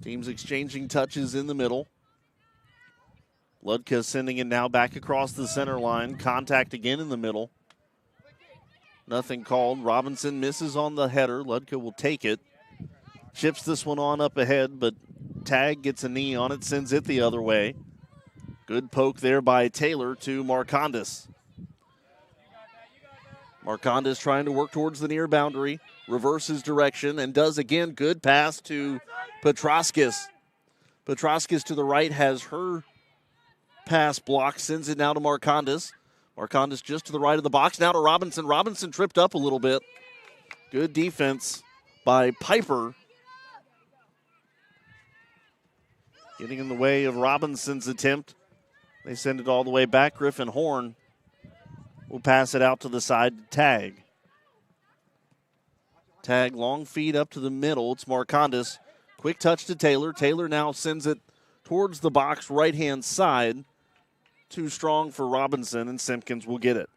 Teams exchanging touches in the middle. Ludka sending it now back across the center line. Contact again in the middle. Nothing called. Robinson misses on the header. Ludka will take it. Chips this one on up ahead, but Tag gets a knee on it, sends it the other way. Good poke there by Taylor to Marcondes. Marcondes trying to work towards the near boundary. Reverses direction and does again. Good pass to Petroskis. Petroskis to the right has her pass blocked. Sends it now to Marcondes. Marcondes just to the right of the box. Now to Robinson. Robinson tripped up a little bit. Good defense by Piper. getting in the way of Robinson's attempt. They send it all the way back. Griffin Horn will pass it out to the side to Tag. Tag, long feed up to the middle. It's Marcondes. Quick touch to Taylor. Taylor now sends it towards the box right-hand side. Too strong for Robinson, and Simpkins will get it.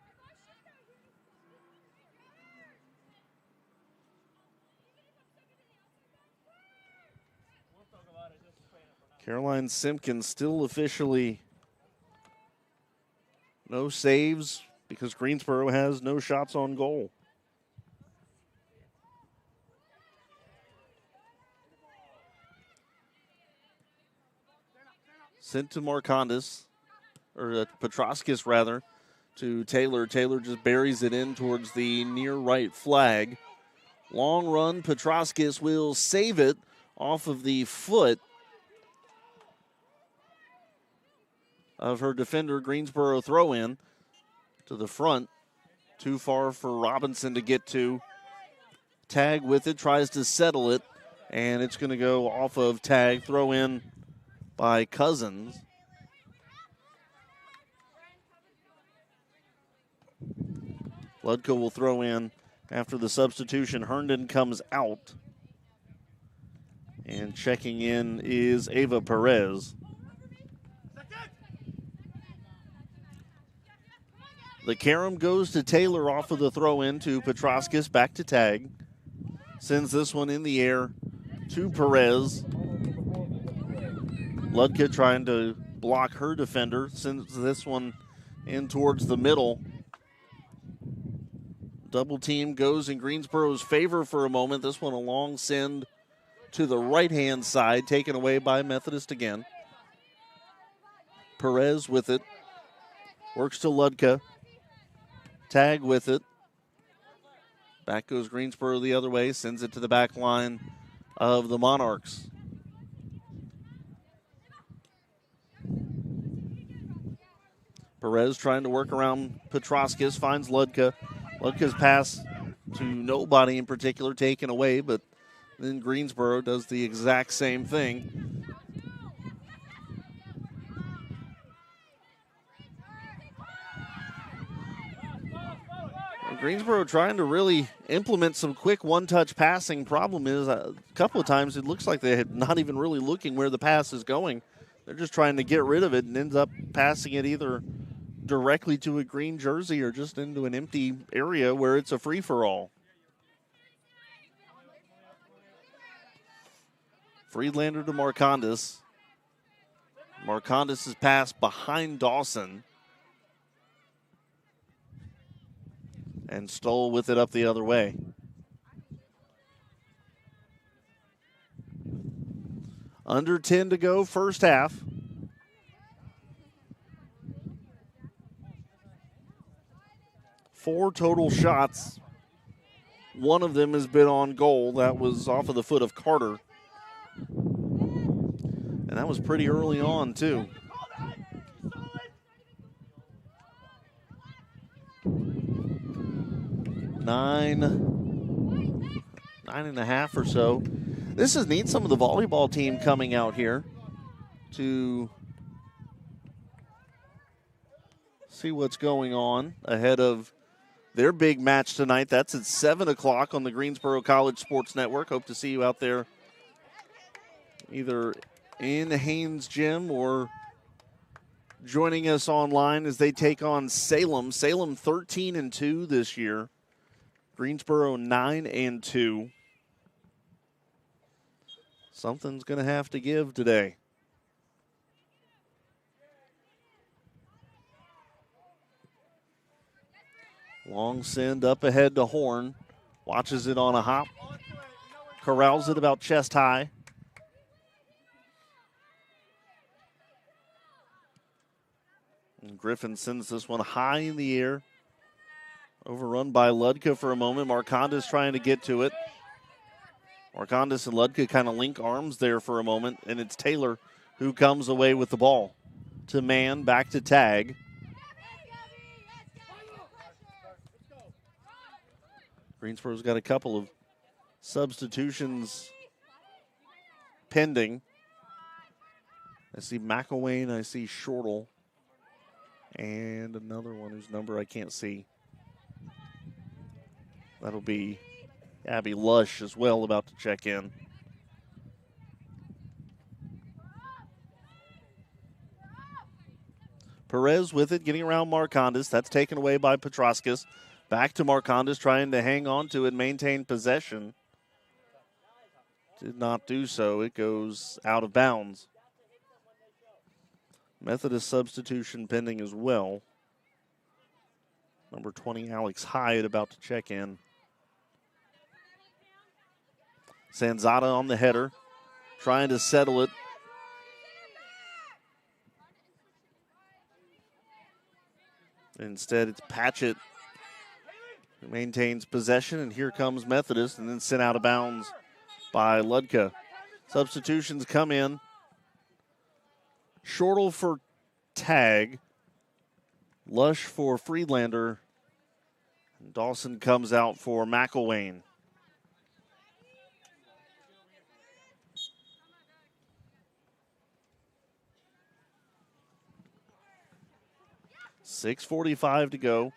Caroline Simpkins still officially no saves because Greensboro has no shots on goal. Sent to Marcondes, or Petroskis rather, to Taylor. Taylor just buries it in towards the near right flag. Long run, Petroskis will save it off of the foot of her defender. Greensboro throw in to the front. Too far for Robinson to get to. Tag with it, tries to settle it, and it's going to go off of Tag. Throw in by Cousins. Ludko will throw in after the substitution. Herndon comes out. And checking in is Ava Perez. The carom goes to Taylor off of the throw-in to Petroskis, back to Tag. Sends this one in the air to Perez. Ludka trying to block her defender. Sends this one in towards the middle. Double team goes in Greensboro's favor for a moment. This one a long send to the right-hand side, taken away by Methodist again. Perez with it. Works to Ludka. Tag with it. Back goes Greensboro the other way. Sends it to the back line of the Monarchs. Perez trying to work around Petroskis. Finds Ludka. Ludka's pass to nobody in particular taken away, but then Greensboro does the exact same thing. Greensboro trying to really implement some quick one-touch passing. Problem is, a couple of times it looks like they're not even really looking where the pass is going. They're just trying to get rid of it and ends up passing it either directly to a green jersey or just into an empty area where it's a free-for-all. Friedlander to Marcondes. Marcondes' pass behind Dawson. And Stoll with it up the other way. Under 10 to go, first half. Four total shots. One of them has been on goal. That was off of the foot of Carter. And that was pretty early on, too. Nine and a half or so. This is neat. Some of the volleyball team coming out here to see what's going on ahead of their big match tonight. That's at 7 o'clock on the Greensboro College Sports Network. Hope to see you out there either in Haynes Gym or joining us online as they take on Salem. Salem 13-2 this year. Greensboro 9-2. Something's going to have to give today. Long send up ahead to Horn. Watches it on a hop. Corrals it about chest high. And Griffin sends this one high in the air. Overrun by Ludka for a moment. Marcondes trying to get to it. Marcondes and Ludka kind of link arms there for a moment, and it's Taylor who comes away with the ball. To man, back to Tag. Greensboro's got a couple of substitutions pending. I see McElwain, I see Shortle, and another one whose number I can't see. That'll be Abby Lush as well, about to check in. Perez with it, getting around Marcondes. That's taken away by Petroskas. Back to Marcondes, trying to hang on to it, maintain possession. Did not do so. It goes out of bounds. Methodist substitution pending as well. Number 20, Alex Hyde, about to check in. Sanzata on the header, trying to settle it. Instead, it's Patchett who maintains possession, and here comes Methodist, and then sent out of bounds by Ludka. Substitutions come in. Shortle for Tag, Lush for Friedlander, and Dawson comes out for McElwain. .6:45 to go.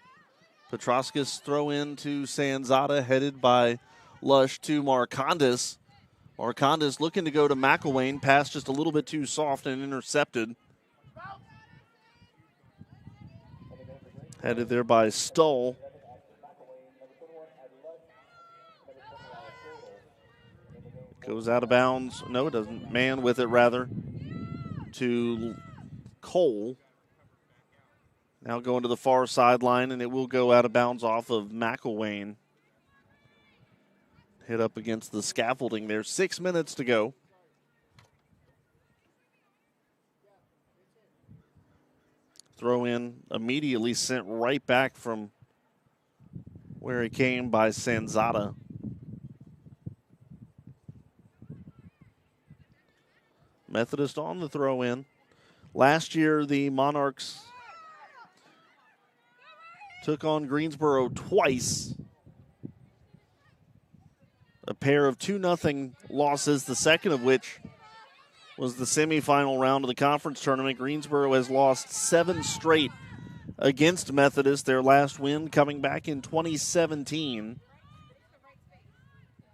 Petroskas throw in to Sanzata, headed by Lush to Marcondes. Marcondes looking to go to McElwain, pass just a little bit too soft and intercepted. Headed there by Stoll. Goes out of bounds. No, it doesn't. Man with it, rather, to Cole. Now going to the far sideline, and it will go out of bounds off of McElwain. Hit up against the scaffolding there. 6 minutes to go. Throw in immediately sent right back from where he came by Sanzata. Methodist on the throw in. Last year, the Monarchs took on Greensboro twice. A pair of 2-0 losses, the second of which was the semifinal round of the conference tournament. Greensboro has lost 7 straight against Methodist, their last win coming back in 2017.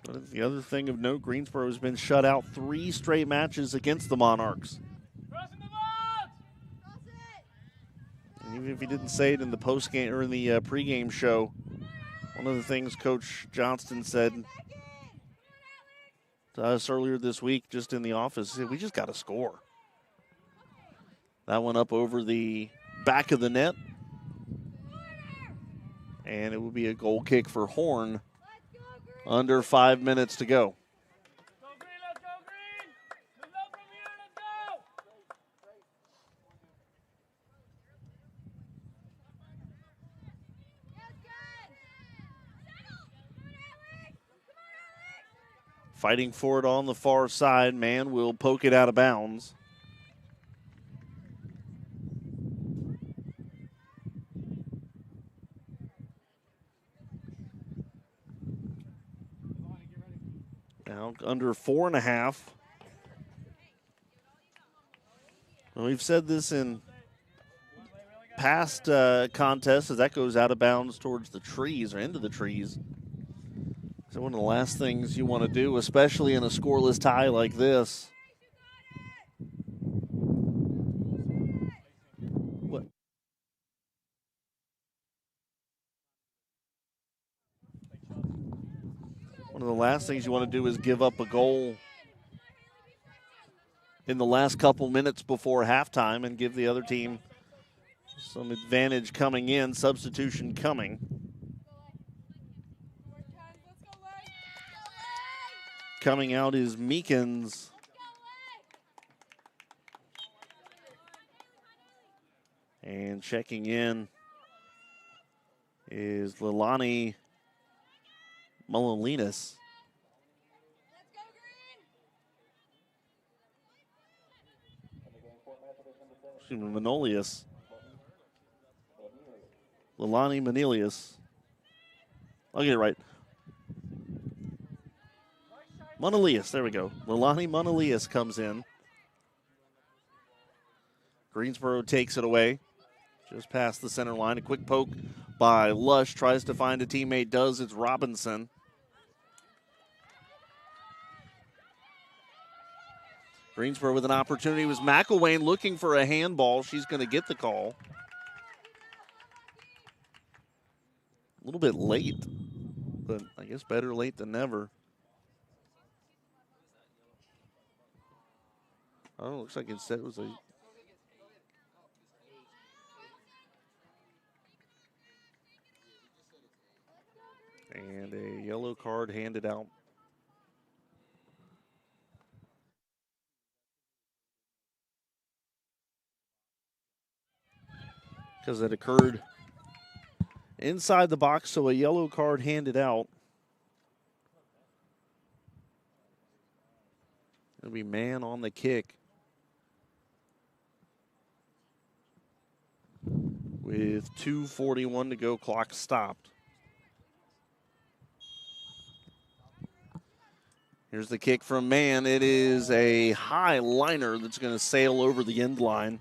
But the other thing of note, Greensboro has been shut out 3 straight matches against the Monarchs. And even if he didn't say it in the postgame or in the pregame show, one of the things Coach Johnston said to us earlier this week, just in the office, he said, we just got to score. That one up over the back of the net, and it will be a goal kick for Horn. Under 5 minutes to go. Fighting for it on the far side. Man will poke it out of bounds. Now under 4.5. Well, we've said this in past contests as that goes out of bounds towards the trees or into the trees. So one of the last things you want to do, especially in a scoreless tie like this. What? One of the last things you want to do is give up a goal in the last couple minutes before halftime and give the other team some advantage coming in, substitution coming. Coming out is Meekins. And checking in is Lilani Mullinas. Excuse me, Manolius. Lilani Manilius. I'll get it right. Manolius, there we go. Lilani Manolius comes in. Greensboro takes it away. Just past the center line. A quick poke by Lush. Tries to find a teammate. Does. It's Robinson. Greensboro with an opportunity. It was McElwain looking for a handball. She's going to get the call. A little bit late, but I guess better late than never. Oh, looks like instead it was a... And a yellow card handed out. Because it occurred inside the box, so a yellow card handed out. It'll be man on the kick. With 2:41 to go, clock stopped. Here's the kick from man. It is a high liner that's going to sail over the end line.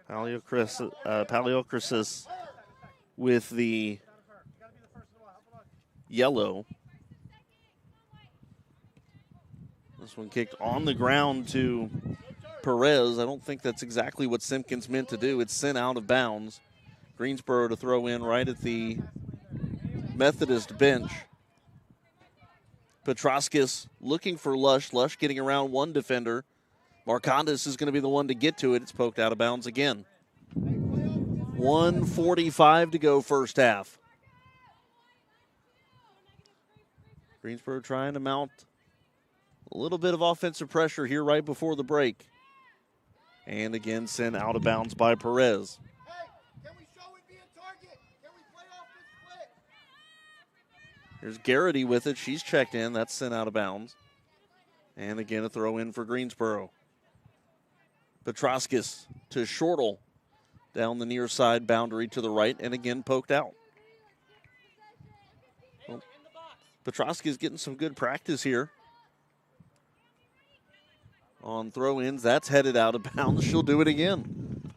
Paleocrasis with the yellow. This one kicked on the ground to Perez. I don't think that's exactly what Simpkins meant to do. It's sent out of bounds. Greensboro to throw in right at the Methodist bench. Petroskis looking for Lush. Lush getting around one defender. Marcondes is going to be the one to get to it. It's poked out of bounds again. 1:45 to go first half. Greensboro trying to mount a little bit of offensive pressure here right before the break. And again sent out of bounds by Perez. Here's Garrity with it. She's checked in. That's sent out of bounds. And again a throw in for Greensboro. Petroskis to Shortle. Down the near side boundary to the right, and again poked out. Well, Petroskis getting some good practice here. On throw-ins, that's headed out of bounds. She'll do it again.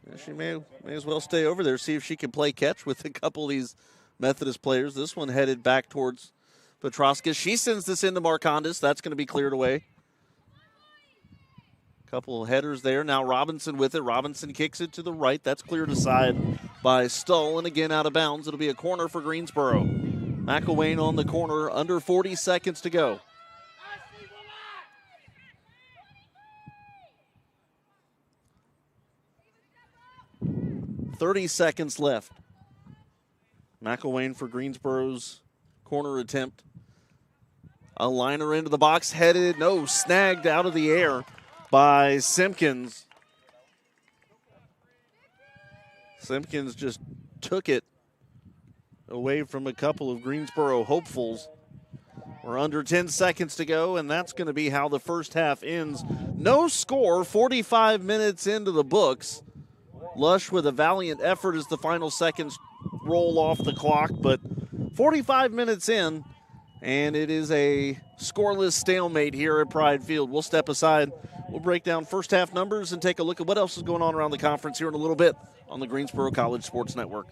Yeah, she may as well stay over there, see if she can play catch with a couple of these Methodist players. This one headed back towards Petroskis. She sends this into Marcondes. That's going to be cleared away. Couple of headers there. Now Robinson with it. Robinson kicks it to the right. That's cleared aside by Stull. And again out of bounds. It'll be a corner for Greensboro. McElwain on the corner. Under 40 seconds to go. .30 seconds left. McElwain for Greensboro's corner attempt. A liner into the box. Headed. No, snagged out of the air by Simpkins. Simpkins just took it away from a couple of Greensboro hopefuls. We're under 10 seconds to go, and that's going to be how the first half ends. No score, 45 minutes into the books. Lush with a valiant effort as the final seconds roll off the clock, but 45 minutes in, and it is a scoreless stalemate here at Pride Field. We'll step aside. We'll break down first half numbers and take a look at what else is going on around the conference here in a little bit on the Greensboro College Sports Network.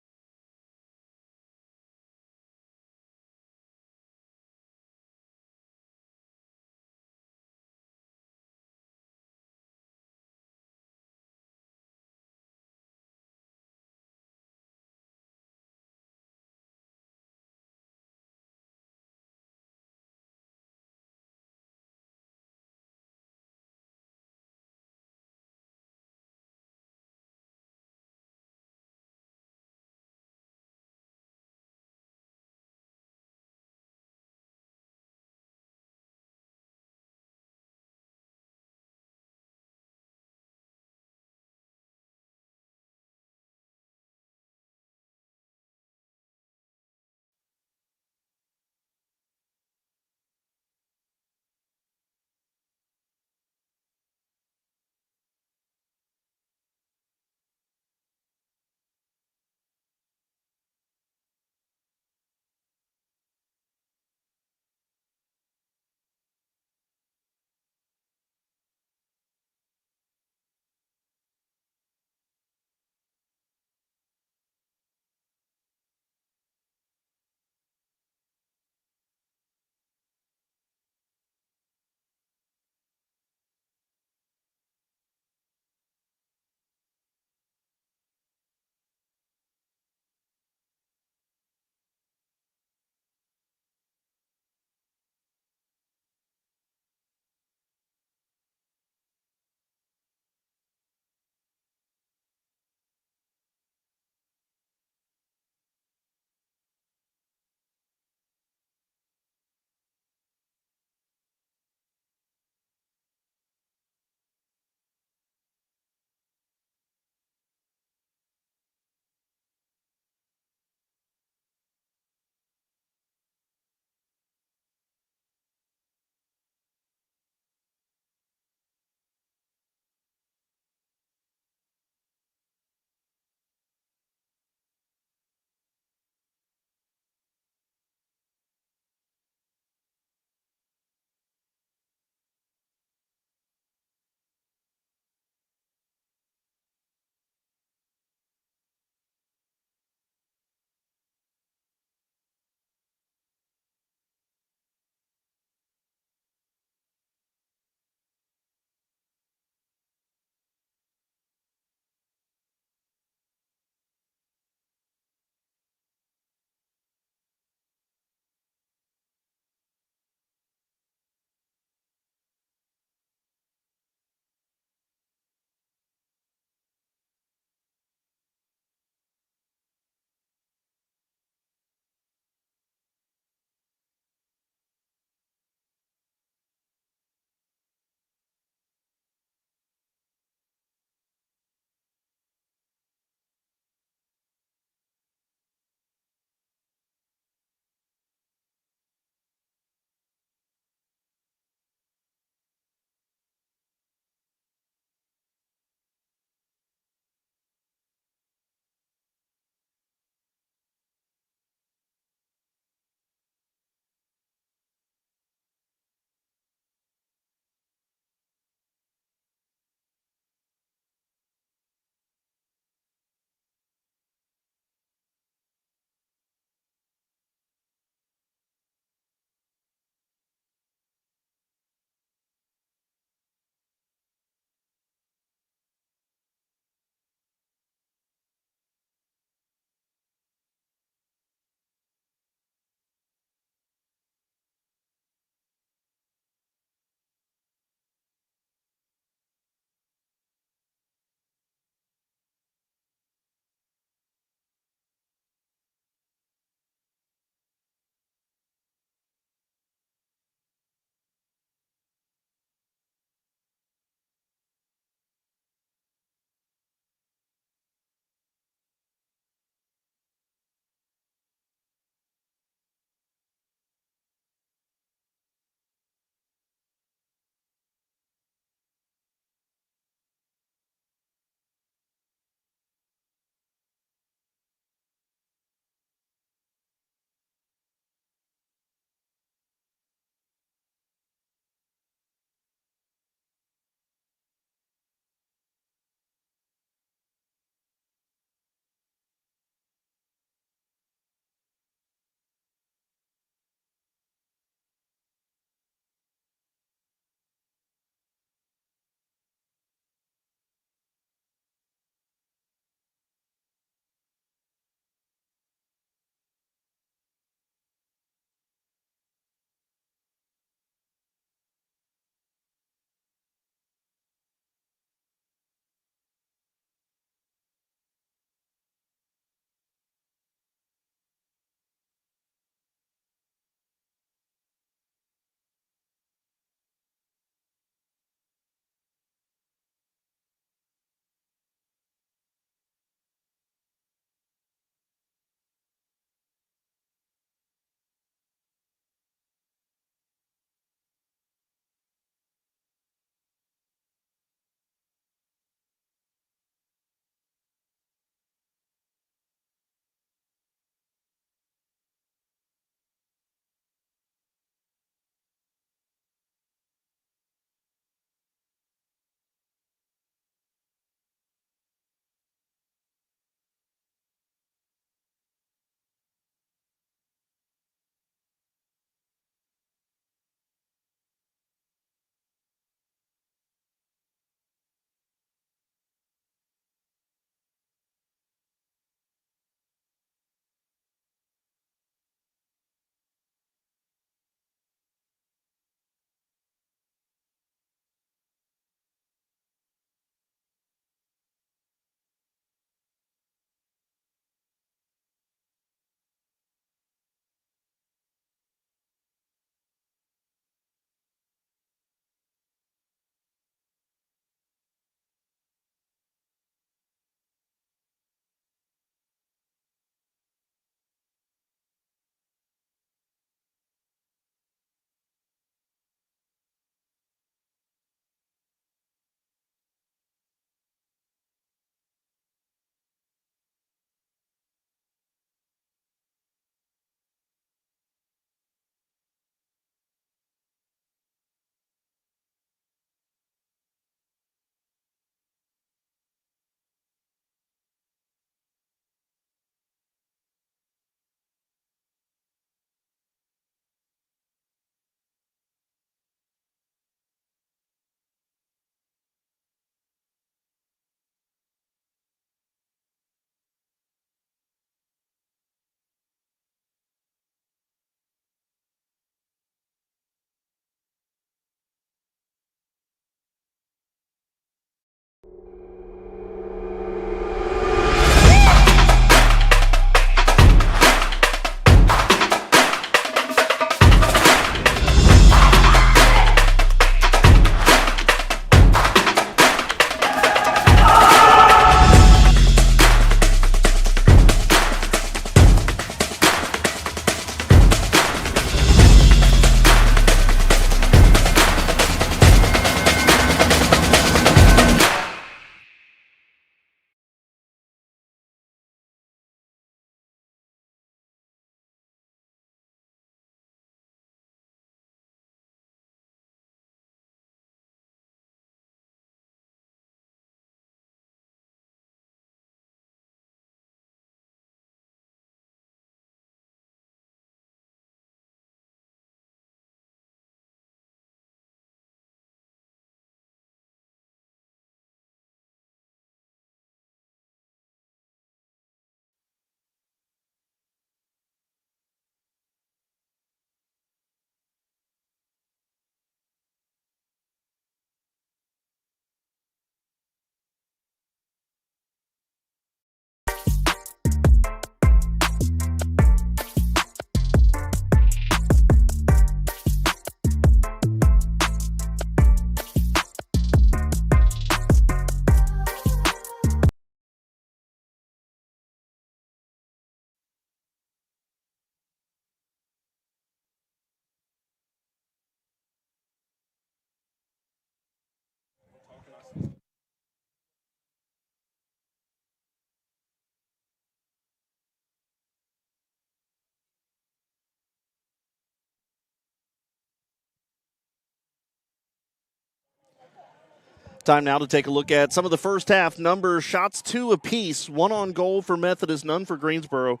Time now to take a look at some of the first half numbers. Shots 2 apiece, 1 on goal for Methodist, none for Greensboro.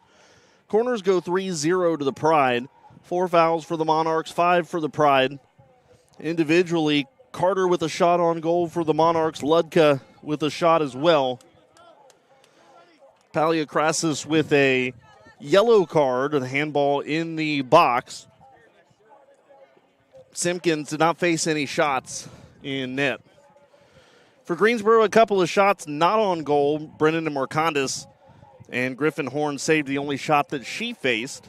Corners go 3-0 to the Pride. 4 fouls for the Monarchs, 5 for the Pride. Individually, Carter with a shot on goal for the Monarchs. Ludka with a shot as well. Paliakrasis with a yellow card, a handball in the box. Simpkins did not face any shots in net. For Greensboro, a couple of shots not on goal. Brennan and Marcondes, and Griffin Horn saved the only shot that she faced.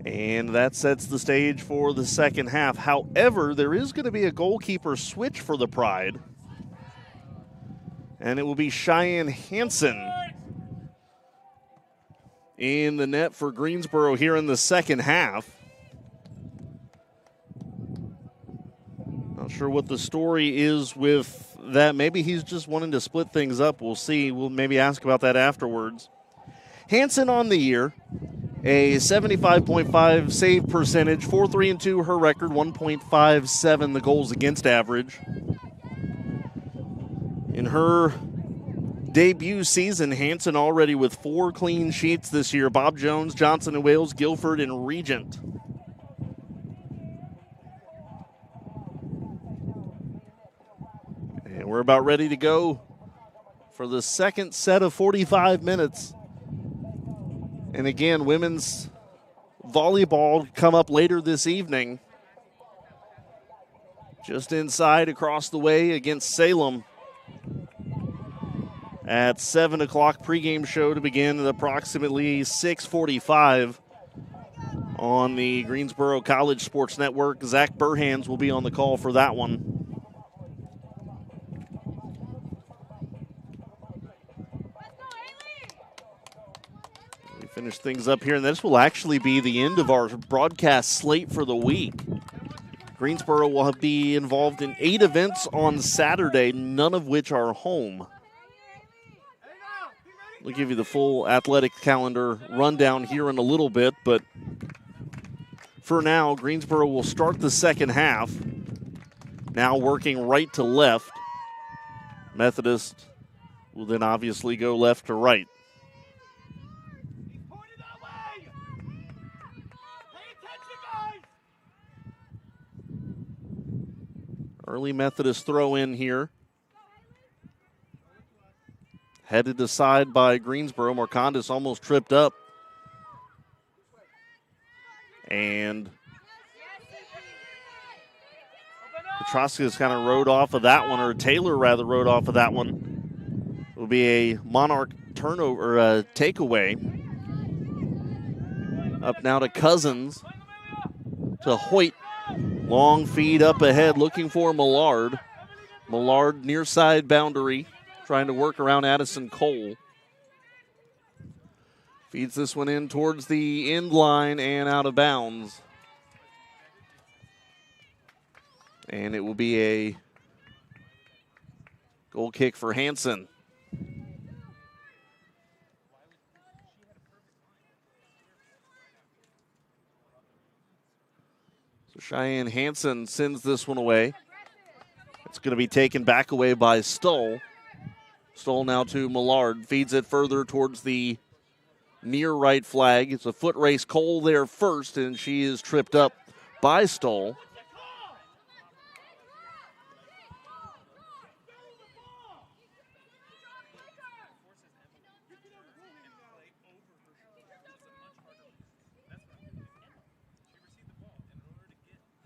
And that sets the stage for the second half. However, there is going to be a goalkeeper switch for the Pride. And it will be Cheyenne Hansen in the net for Greensboro here in the second half. Not sure what the story is with that. Maybe he's just wanting to split things up. We'll see. We'll maybe ask about that afterwards. Hansen on the year, a 75.5 save percentage, 4-3-2 her record, 1.57 the goals against average. In her debut season, Hansen already with 4 clean sheets this year. Bob Jones, Johnson and Wales, Guilford, and Regent. And we're about ready to go for the second set of 45 minutes. And again, women's volleyball come up later this evening. Just inside across the way against Salem. At 7 o'clock, pregame show to begin at approximately 6:45 on the Greensboro College Sports Network. Zach Burhans will be on the call for that one. We finish things up here, and this will actually be the end of our broadcast slate for the week. Greensboro will be involved in 8 events on Saturday, none of which are home. We'll give you the full athletic calendar rundown here in a little bit, but for now, Greensboro will start the second half, now working right to left. Methodist will then obviously go left to right. Early Methodist throw in here. Headed aside by Greensboro. Marcondes almost tripped up. And Petroskas kind of rode off of that one, or Taylor rather rode off of that one. It will be a Monarch turnover, or a takeaway. Up now to Cousins, to Hoyt. Long feed up ahead, looking for Millard. Millard near side boundary, trying to work around Addison Cole. Feeds this one in towards the end line and out of bounds. And it will be a goal kick for Hansen. So Cheyenne Hansen sends this one away. It's going to be taken back away by Stoll. Stoll now to Millard. Feeds it further towards the near right flag. It's a foot race. Cole there first, and she is tripped up by Stoll.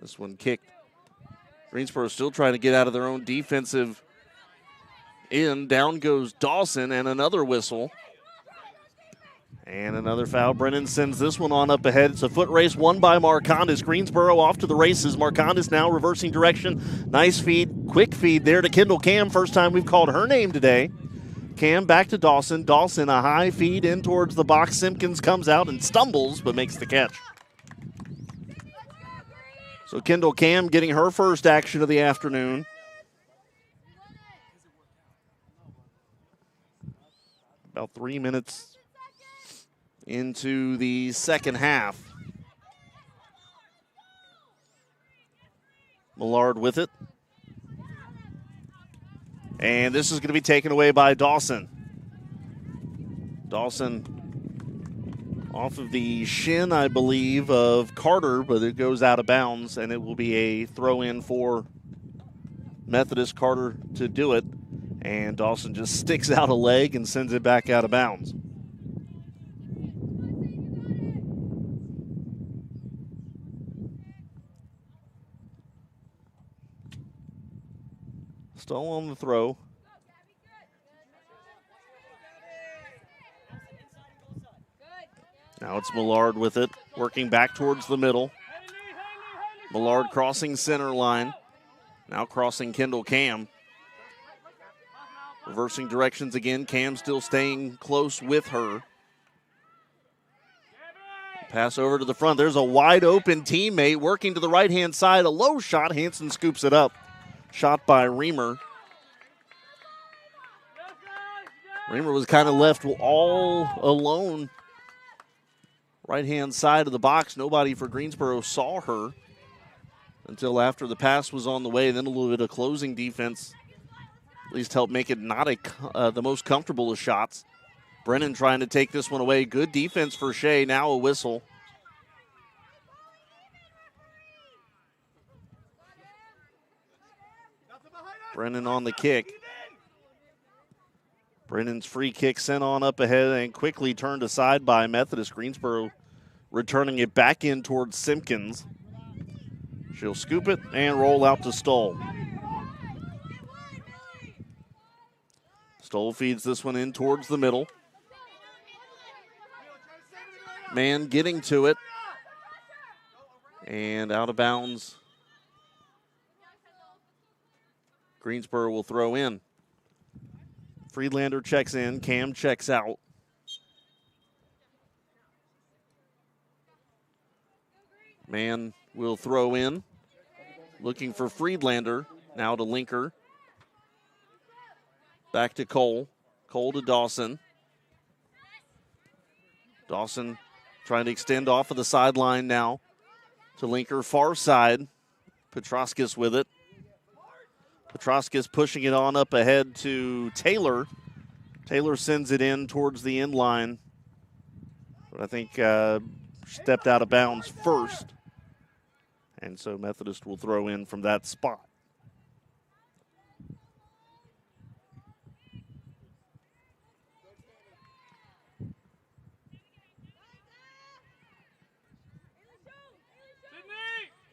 This one kicked. Greensboro still trying to get out of their own defensive end. Down goes Dawson, and another whistle. And another foul. Brennan sends this one on up ahead. It's a foot race won by Marcondes. Greensboro off to the races. Marcondes now reversing direction. Nice feed, quick feed there to Kendall Cam. First time we've called her name today. Cam back to Dawson. Dawson a high feed in towards the box. Simpkins comes out and stumbles but makes the catch. So Kendall Cam getting her first action of the afternoon. About 3 minutes into the second half. Millard with it. And this is going to be taken away by Dawson. Dawson off of the shin, I believe, of Carter, but it goes out of bounds, and it will be a throw-in for Methodist. Carter to do it, and Dawson just sticks out a leg and sends it back out of bounds. Still on the throw. Now it's Millard with it, working back towards the middle. Millard crossing center line. Now crossing Kendall Cam. Reversing directions again. Cam still staying close with her. Pass over to the front. There's a wide open teammate working to the right-hand side. A low shot. Hanson scoops it up. Shot by Reamer. Reamer was kind of left all alone. Right-hand side of the box. Nobody for Greensboro saw her until after the pass was on the way. Then a little bit of closing defense at least helped make it not the most comfortable of shots. Brennan trying to take this one away. Good defense for Shea. Now a whistle. Brennan on the kick. Brennan's free kick sent on up ahead and quickly turned aside by Methodist. Greensboro returning it back in towards Simpkins. She'll scoop it and roll out to Stoll. Stoll feeds this one in towards the middle. Man getting to it. And out of bounds. Greensboro will throw in. Friedlander checks in. Cam checks out. Man will throw in. Looking for Friedlander. Now to Linker. Back to Cole. Cole to Dawson. Dawson trying to extend off of the sideline now to Linker. Far side. Petroskis with it. Petroskis pushing it on up ahead to Taylor. Taylor sends it in towards the end line. But I think stepped out of bounds first. And so Methodist will throw in from that spot.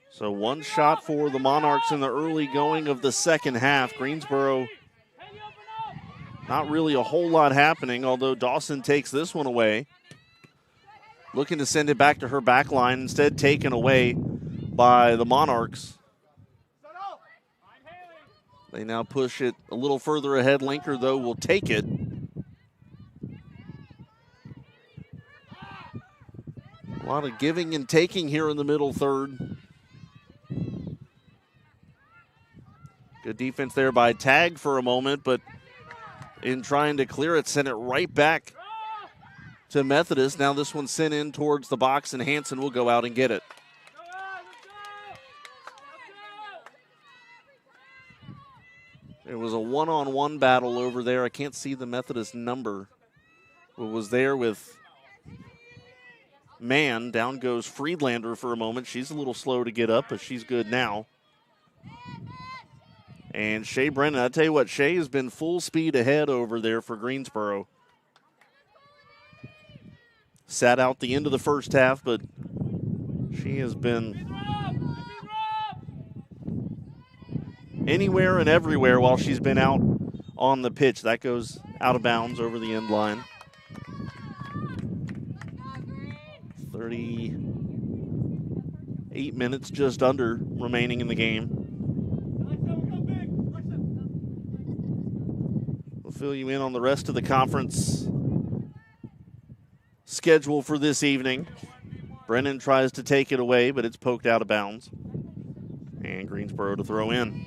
So one shot for the Monarchs in the early going of the second half. Greensboro, not really a whole lot happening, although Dawson takes this one away. Looking to send it back to her back line, instead taken away by the Monarchs. They now push it a little further ahead. Linker, though, will take it. A lot of giving and taking here in the middle third. Good defense there by Tag for a moment, but in trying to clear it, sent it right back to Methodist. Now this one's sent in towards the box, and Hanson will go out and get it. It was a one-on-one battle over there. I can't see the Methodist number. It was there with Man. Down goes Friedlander for a moment. She's a little slow to get up, but she's good now. And Shea Brennan, I tell you what, Shea has been full speed ahead over there for Greensboro. Sat out the end of the first half, but she has been anywhere and everywhere while she's been out on the pitch. That goes out of bounds over the end line. 38 minutes just under remaining in the game. We'll fill you in on the rest of the conference schedule for this evening. Brennan tries to take it away, but it's poked out of bounds. And Greensboro to throw in.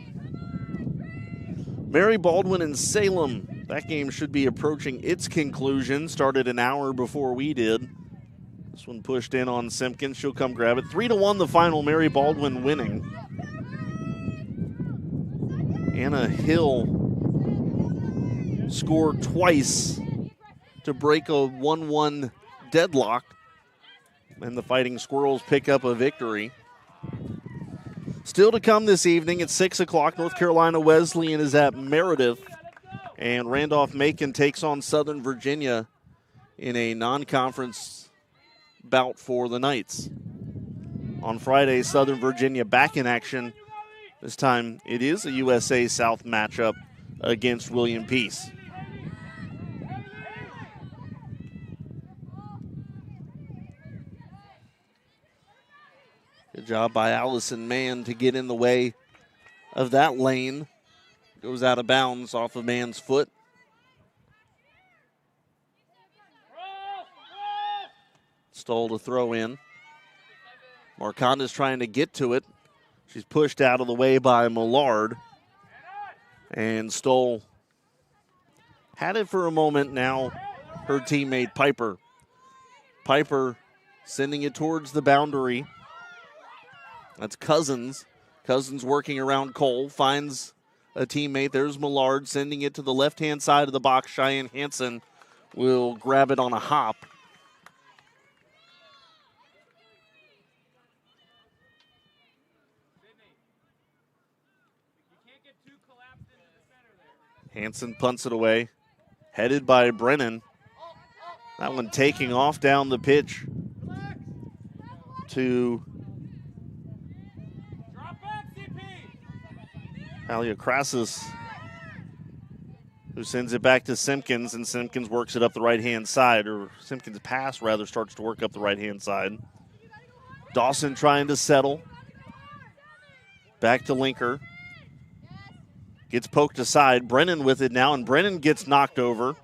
Mary Baldwin and Salem. That game should be approaching its conclusion. Started an hour before we did. This one pushed in on Simpkins. She'll come grab it. 3-1 the final. Mary Baldwin winning. Anna Hill scored twice to break a 1-1 deadlock, and the Fighting Squirrels pick up a victory. Still to come this evening at 6 o'clock, North Carolina Wesleyan is at Meredith, and Randolph-Macon takes on Southern Virginia in a non-conference bout for the Knights. On Friday, Southern Virginia back in action. This time it is a USA South matchup against William Peace. Good job by Allison Mann to get in the way of that lane. Goes out of bounds off of Mann's foot. Stoll to throw in. Marconda's trying to get to it. She's pushed out of the way by Millard. And Stoll had it for a moment. Now her teammate Piper. Piper sending it towards the boundary. That's Cousins. Cousins working around Cole. Finds a teammate. There's Millard sending it to the left-hand side of the box. Cheyenne Hansen will grab it on a hop. Hansen punts it away. Headed by Brennan. That one taking off down the pitch to Alia Crassus, who sends it back to Simpkins, and Simpkins works it up the right-hand side, or Simpkins' pass, rather, starts to work up the right-hand side. Dawson trying to settle. Back to Linker. Gets poked aside. Brennan with it now, and Brennan gets knocked over.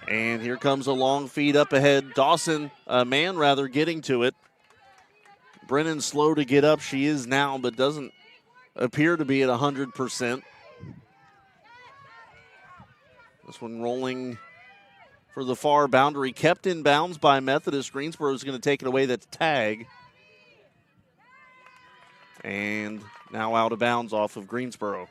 And here comes a long feed up ahead. Dawson, Mann rather, getting to it. Brennan slow to get up. She is now, but doesn't appear to be at 100%. This one rolling for the far boundary. Kept in bounds by Methodist. Greensboro is going to take it away. That's tag. And now out of bounds off of Greensboro.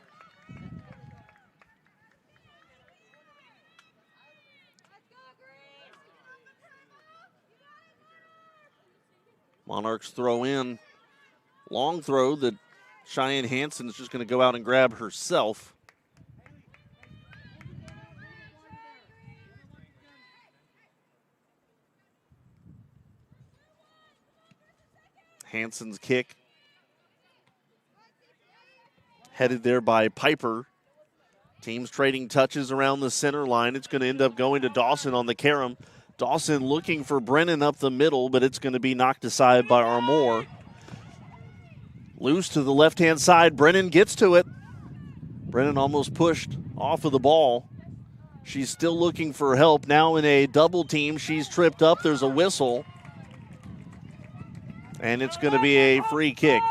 Monarchs throw in. Long throw that Cheyenne Hansen is just going to go out and grab herself. Hansen's kick. Headed there by Piper. Teams trading touches around the center line. It's going to end up going to Dawson on the carom. Dawson looking for Brennan up the middle, but it's going to be knocked aside by Armour. Loose to the left-hand side. Brennan gets to it. Brennan almost pushed off of the ball. She's still looking for help. Now in a double team, she's tripped up. There's a whistle. And it's going to be a free kick.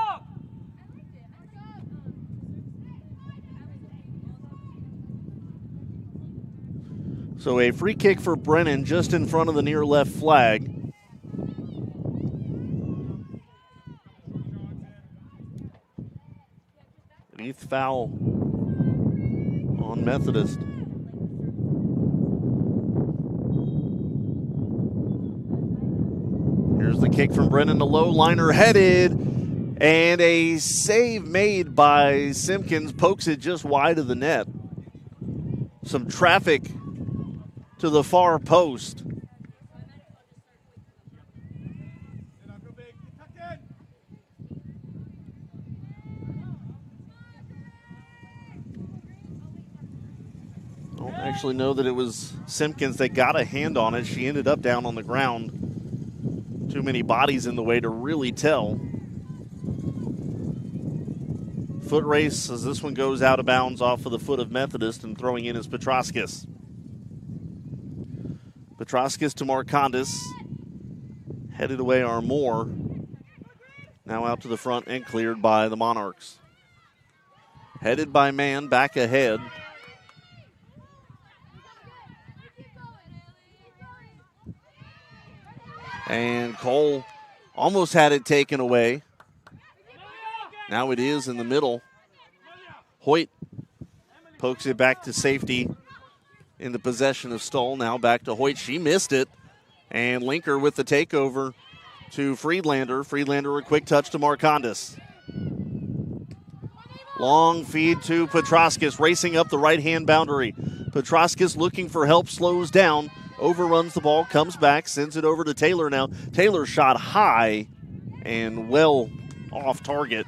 So a free kick for Brennan just in front of the near left flag. Eighth foul on Methodist. Here's the kick from Brennan, the low liner headed, and a save made by Simpkins, pokes it just wide of the net. Some traffic to the far post. I don't actually know that it was Simpkins that got a hand on it. She ended up down on the ground. Too many bodies in the way to really tell. Foot race as this one goes out of bounds off of the foot of Methodist, and throwing in is Petroskis. Petroskis to Marcondes. Headed away Armour. Now out to the front and cleared by the Monarchs. Headed by Mann, back ahead. And Cole almost had it taken away. Now it is in the middle. Hoyt pokes it back to safety in the possession of Stoll. Now back to Hoyt. She missed it. And Linker with the takeover to Friedlander. Friedlander a quick touch to Marcondes. Long feed to Petroskis, racing up the right-hand boundary. Petroskis looking for help, slows down, overruns the ball, comes back, sends it over to Taylor now. Taylor shot high and well off target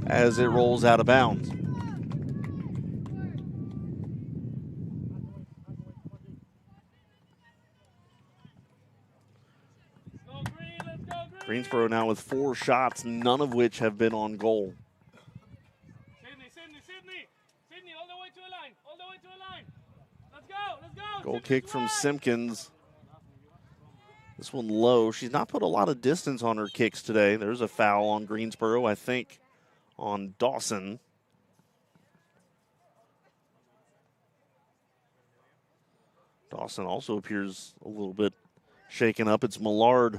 as it rolls out of bounds. Greensboro now with 4 shots, none of which have been on goal. Sydney, all the way to a line, Let's go. Goal kick from Simpkins. This one low. She's not put a lot of distance on her kicks today. There's a foul on Greensboro, I think, on Dawson. Dawson also appears a little bit shaken up. It's Millard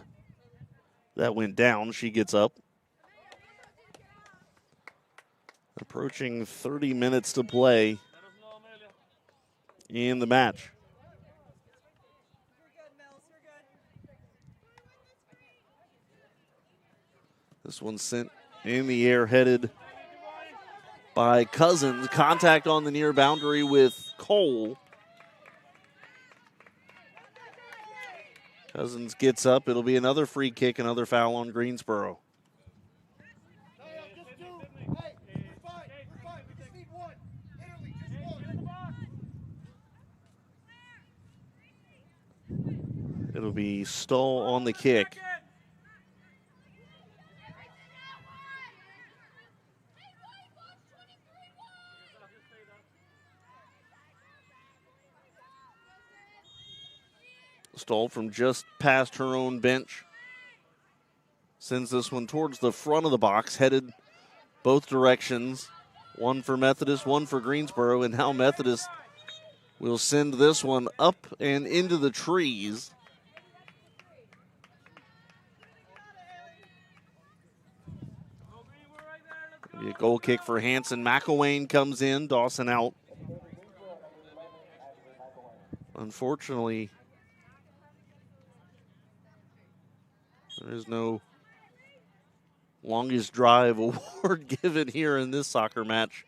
that went down. She gets up. Approaching 30 minutes to play in the match. This one's sent in the air, headed by Cousins. Contact on the near boundary with Cole. Cousins gets up. It'll be another free kick, another foul on Greensboro. It'll be Stoll on the kick. Stoll from just past her own bench. Sends this one towards the front of the box, headed both directions. One for Methodist, one for Greensboro, and now Methodist will send this one up and into the trees. It'll be a goal kick for Hanson. McElwain comes in, Dawson out. Unfortunately, there is no longest drive award given here in this soccer match,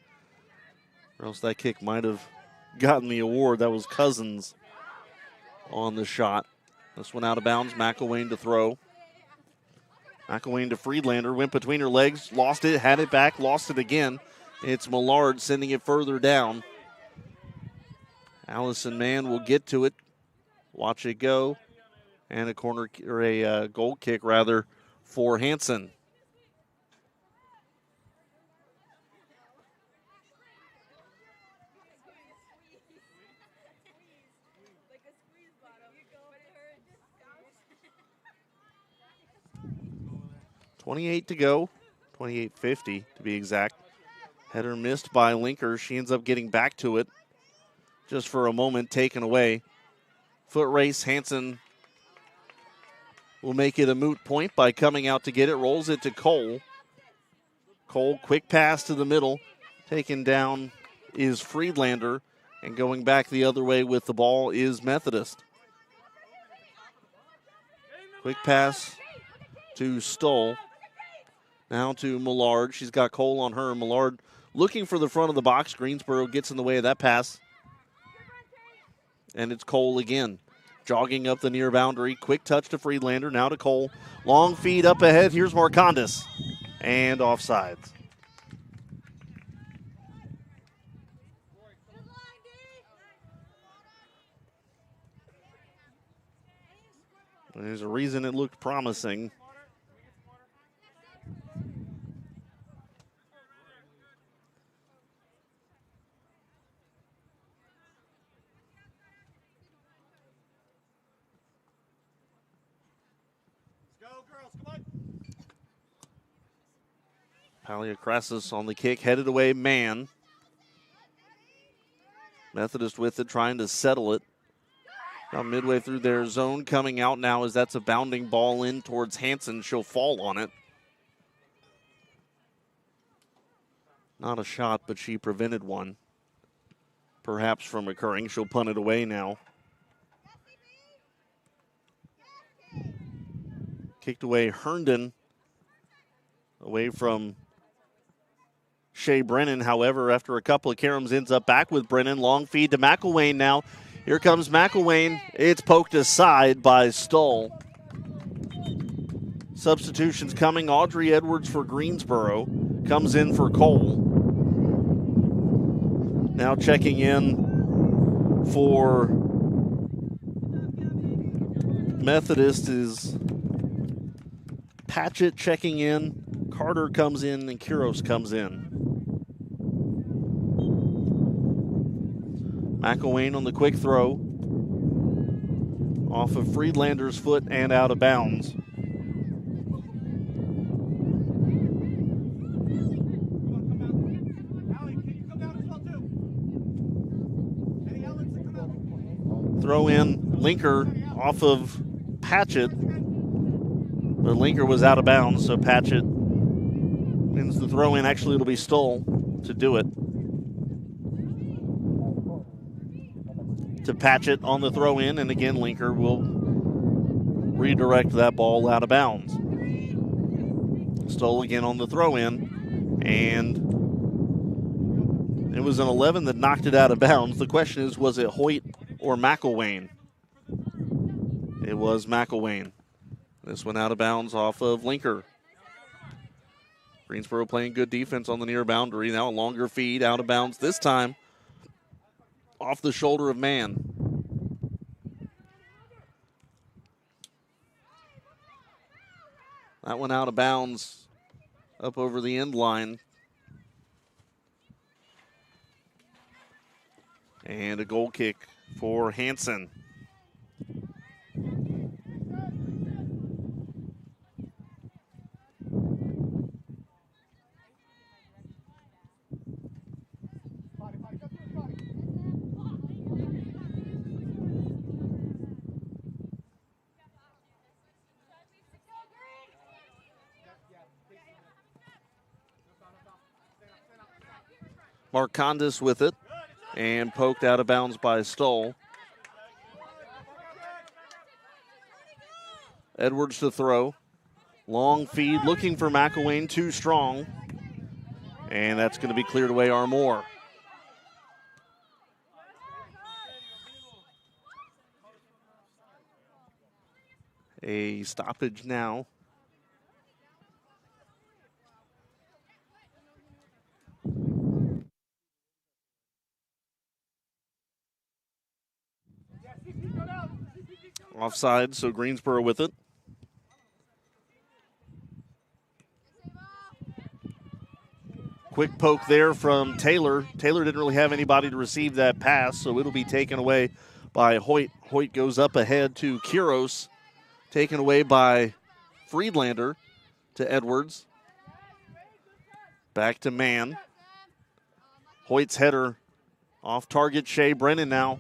or else that kick might have gotten the award. That was Cousins on the shot. This one out of bounds. McElwain to throw. McElwain to Friedlander. Went between her legs. Lost it. Had it back. Lost it again. It's Millard sending it further down. Allison Mann will get to it. Watch it go. And a corner, or a goal kick rather, for Hanson. .28 to go, 28:50 to be exact. Header missed by Linker. She ends up getting back to it just for a moment, taken away. Foot race, Hanson will make it a moot point by coming out to get it. Rolls it to Cole. Cole, quick pass to the middle. Taken down is Friedlander. And going back the other way with the ball is Methodist. Quick pass to Stoll. Now to Millard. She's got Cole on her. Millard looking for the front of the box. Greensboro gets in the way of that pass. And it's Cole again. Jogging up the near boundary. Quick touch to Friedlander. Now to Cole. Long feed up ahead. Here's Marcondes. And offsides. There's a reason it looked promising. Paliakrasis on the kick, headed away, man. Methodist with it, trying to settle it. Now midway through their zone, coming out now as that's a bounding ball in towards Hanson. She'll fall on it. Not a shot, but she prevented one, perhaps from occurring. She'll punt it away now. Kicked away Herndon, away from Shea Brennan. However, after a couple of caroms, ends up back with Brennan. Long feed to McElwain now. Here comes McElwain. It's poked aside by Stoll. Substitutions coming. Audrey Edwards for Greensboro comes in for Cole. Now checking in for Methodist is Patchett checking in. Carter comes in and Quiros comes in. McElwain on the quick throw. Off of Friedlander's foot and out of bounds. Throw in Linker off of Patchett. But Linker was out of bounds, so Patchett wins the throw in. Actually, it'll be Stoll to do it. To Patchett on the throw in, and again, Linker will redirect that ball out of bounds. Stoll again on the throw in, and it was an 11 that knocked it out of bounds. The question is, was it Hoyt or McElwain? It was McElwain. This one out of bounds off of Linker. Greensboro playing good defense on the near boundary. Now a longer feed out of bounds this time off the shoulder of Mann. That one out of bounds up over the end line. And a goal kick for Hansen. Marcondes with it and poked out of bounds by Stoll. Edwards to throw. Long feed looking for McElwain, too strong. And that's going to be cleared away Armour. A stoppage now. Offside, so Greensboro with it. Quick poke there from Taylor. Taylor didn't really have anybody to receive that pass, so it'll be taken away by Hoyt. Hoyt goes up ahead to Quiros. Taken away by Friedlander to Edwards. Back to Mann. Hoyt's header off target. Shea Brennan now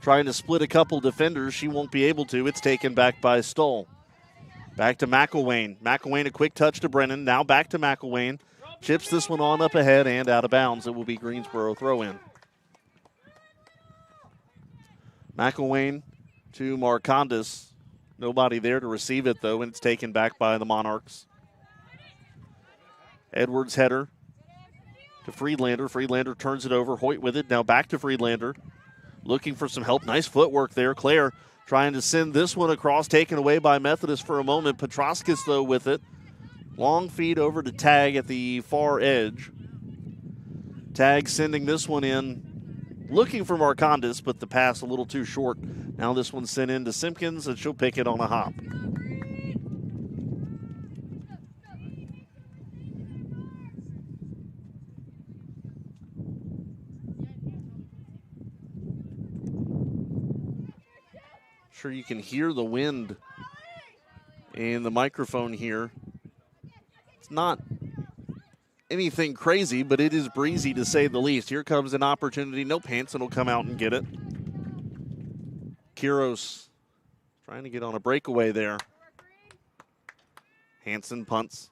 trying to split a couple defenders. She won't be able to. It's taken back by Stoll. Back to McElwain. McElwain, a quick touch to Brennan. Now back to McElwain. Chips this one on up ahead and out of bounds. It will be Greensboro throw-in. McElwain to Marcondes. Nobody there to receive it, though, and it's taken back by the Monarchs. Edwards header to Friedlander. Friedlander turns it over. Hoyt with it. Now back to Friedlander. Looking for some help. Nice footwork there. Claire trying to send this one across. Taken away by Methodist for a moment. Petroskis, though, with it. Long feed over to Tag at the far edge. Tag sending this one in. Looking for Marcondes, but the pass a little too short. Now this one's sent in to Simpkins, and she'll pick it on a hop. Sure you can hear the wind in the microphone here. It's not anything crazy, but it is breezy to say the least. Here comes an opportunity. Nope, Hansen will come out and get it. Quiros trying to get on a breakaway there. Hansen punts.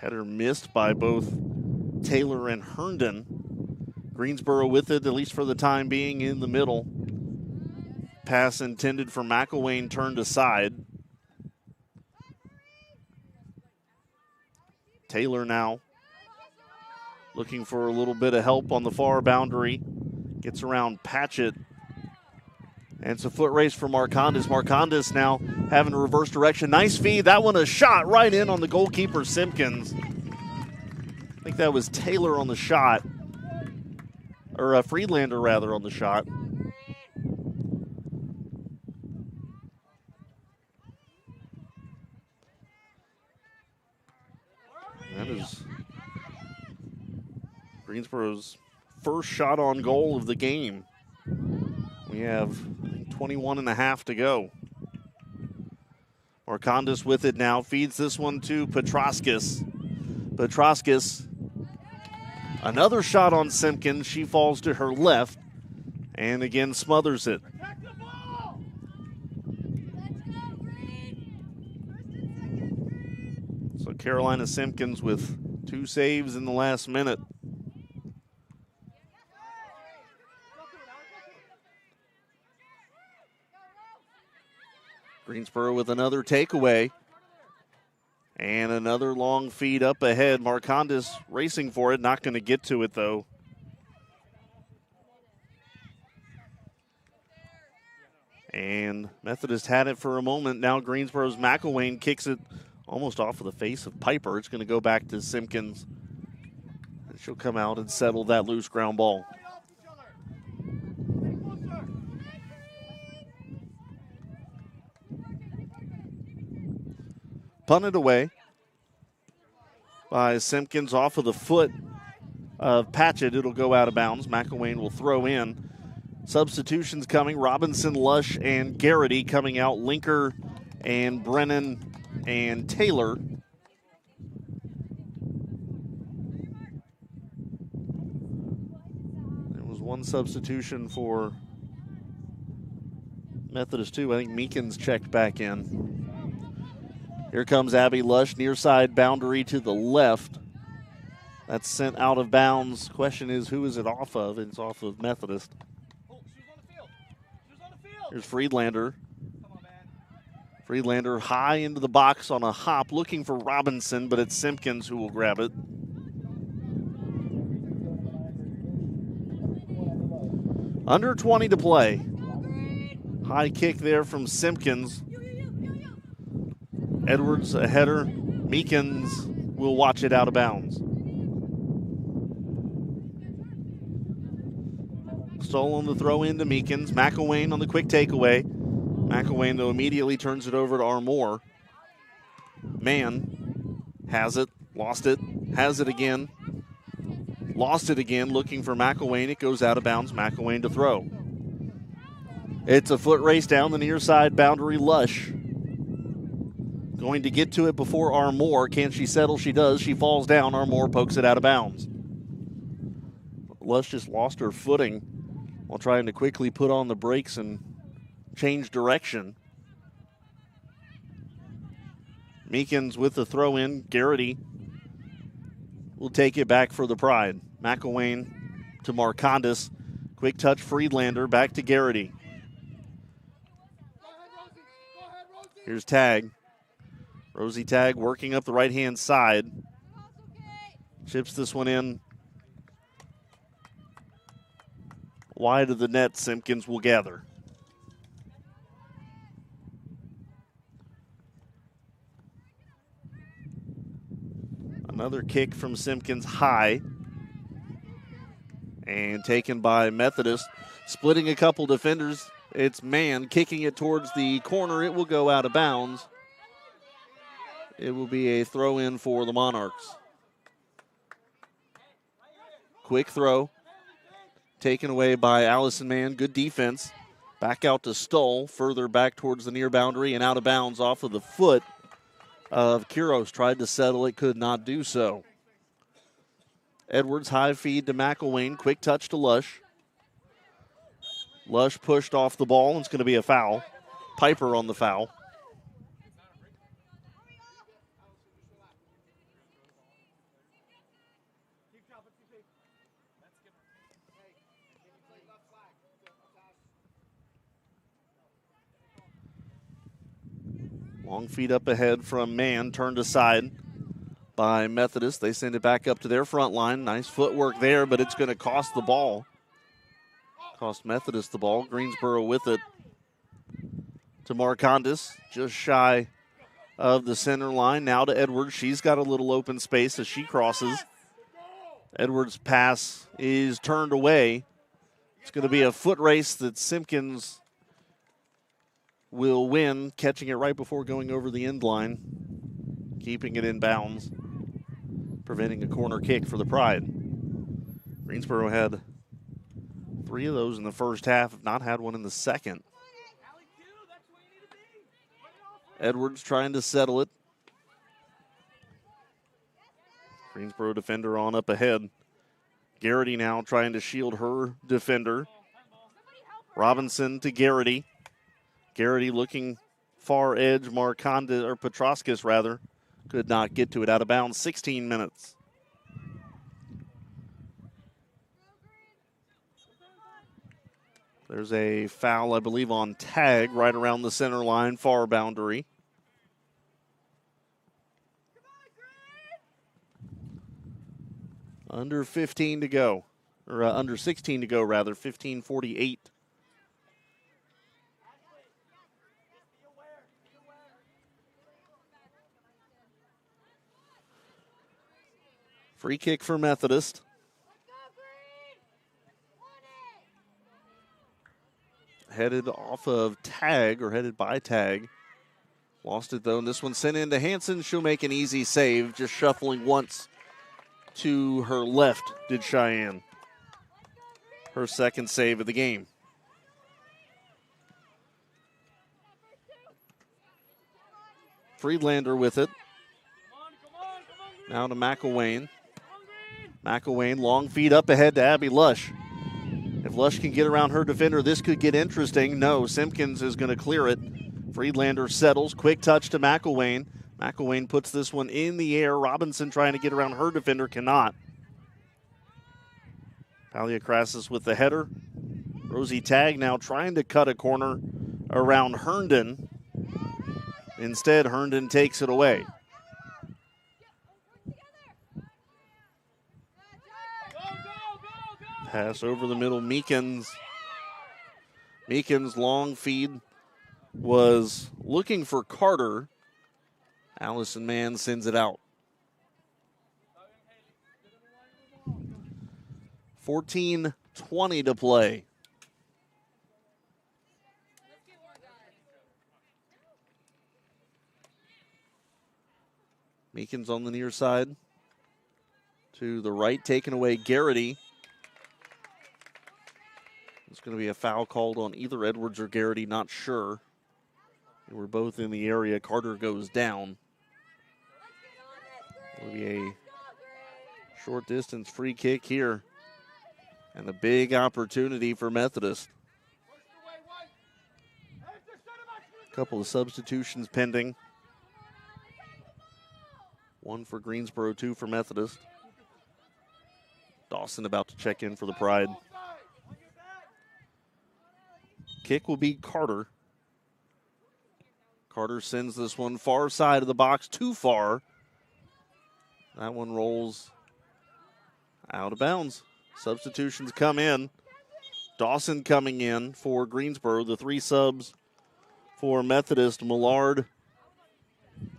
Header missed by both Taylor and Herndon. Greensboro with it, at least for the time being, in the middle. Pass intended for McElwain turned aside. Taylor now looking for a little bit of help on the far boundary. Gets around Patchett. And it's a foot race for Marcondes. Marcondes now having a reverse direction. Nice feed. That one a shot right in on the goalkeeper, Simpkins. I think that was Taylor on the shot. Or Friedlander, rather, on the shot. That is Greensboro's first shot on goal of the game. We have 21 and a half to go. Marcondes with it now. Feeds this one to Petroskis. Petroskis, another shot on Simpkins. She falls to her left and again smothers it. So Carolina Simpkins with 2 saves in the last minute. Greensboro with another takeaway. And another long feed up ahead. Marcondes racing for it, not going to get to it though. And Methodist had it for a moment. Now Greensboro's McElwain kicks it almost off of the face of Piper. It's going to go back to Simpkins. And she'll come out and settle that loose ground ball. Punted away by Simpkins off of the foot of Patchett. It'll go out of bounds. McElwain will throw in. Substitutions coming. Robinson, Lush, and Garrity coming out. Linker and Brennan and Taylor. There was one substitution for Methodist too. I think Meekins checked back in. Here comes Abby Lush, near side boundary to the left. That's sent out of bounds. Question is, who is it off of? It's off of Methodist. Here's Friedlander. Friedlander high into the box on a hop, looking for Robinson, but it's Simpkins who will grab it. Under 20 to play. High kick there from Simpkins. Edwards, a header. Meekins will watch it out of bounds. Stoll on the throw in to Meekins. McElwain on the quick takeaway. McElwain, though, immediately turns it over to Armour. Mann has it, lost it, has it again. Lost it again, looking for McElwain. It goes out of bounds. McElwain to throw. It's a foot race down the near side boundary. Lush going to get to it before Armour. Can she settle? She does. She falls down. Armour pokes it out of bounds. Lush just lost her footing while trying to quickly put on the brakes and change direction. Meekins with the throw in. Garrity will take it back for the Pride. McElwain to Marcondes. Quick touch Friedlander. Back to Garrity. Here's Tagg. Rosie Tagg working up the right-hand side. Chips this one in. Wide of the net, Simpkins will gather. Another kick from Simpkins high. And taken by Methodist. Splitting a couple defenders. It's Mann kicking it towards the corner. It will go out of bounds. It will be a throw in for the Monarchs. Quick throw. Taken away by Allison Mann. Good defense. Back out to Stoll. Further back towards the near boundary and out of bounds off of the foot of Quiros. Tried to settle it, could not do so. Edwards high feed to McElwain. Quick touch to Lush. Lush pushed off the ball. It's going to be a foul. Piper on the foul. Long feed up ahead from Mann, turned aside by Methodist. They send it back up to their front line. Nice footwork there, but it's going to cost the ball. Cost Methodist the ball. Greensboro with it to Marcondes, just shy of the center line. Now to Edwards. She's got a little open space as she crosses. Edwards' pass is turned away. It's going to be a foot race that Simpkins will win, catching it right before going over the end line, keeping it in bounds, preventing a corner kick for the Pride. Greensboro had 3 of those in the first half, have not had one in the second. Edwards trying to settle it. Greensboro defender on up ahead. Garrity now trying to shield her defender. Robinson to Garrity. Garrity looking far edge, Marcondes, or Petroskis rather, could not get to it. Out of bounds, 16 minutes. There's a foul, I believe, on tag right around the center line, far boundary. Under 15 to go, or under 16 to go, rather, 15:48. Free kick for Methodist. Headed off of tag, or headed by tag. Lost it though, and this one sent into Hanson. She'll make an easy save, just shuffling once to her left, did Cheyenne. Her second save of the game. Friedlander with it. Now to McElwain. McElwain, long feed up ahead to Abby Lush. If Lush can get around her defender, this could get interesting. No, Simpkins is going to clear it. Friedlander settles. Quick touch to McElwain. McElwain puts this one in the air. Robinson trying to get around her defender, cannot. Paliakrasis with the header. Rosie Tagg now trying to cut a corner around Herndon. Instead, Herndon takes it away. Pass over the middle, Meekins. Meekins' long feed was looking for Carter. Allison Mann sends it out. 14:20 to play. Meekins on the near side. To the right, taking away Garrity. It's going to be a foul called on either Edwards or Garrity, not sure. They were both in the area. Carter goes down. It'll be a short distance free kick here. And a big opportunity for Methodist. A couple of substitutions pending. 1 for Greensboro, 2 for Methodist. Dawson about to check in for the Pride. Kick will be Carter. Carter sends this one far side of the box, too far. That one rolls out of bounds. Substitutions come in. Dawson coming in for Greensboro. The 3 subs for Methodist, Millard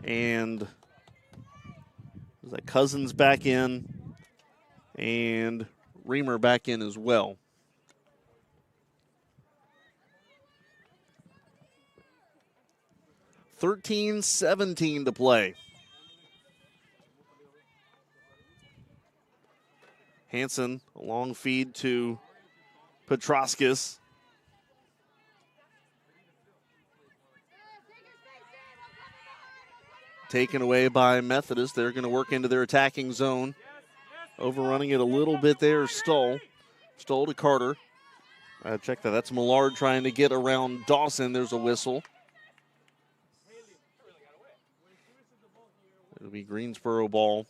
and is that Cousins back in and Reamer back in as well. $13-17 to play. Hanson, a long feed to Petroskis. Taken away by Methodist. They're going to work into their attacking zone. Overrunning it a little bit there, Stoll. Stoll to Carter. Check that. That's Millard trying to get around Dawson. There's a whistle. It'll be Greensboro ball.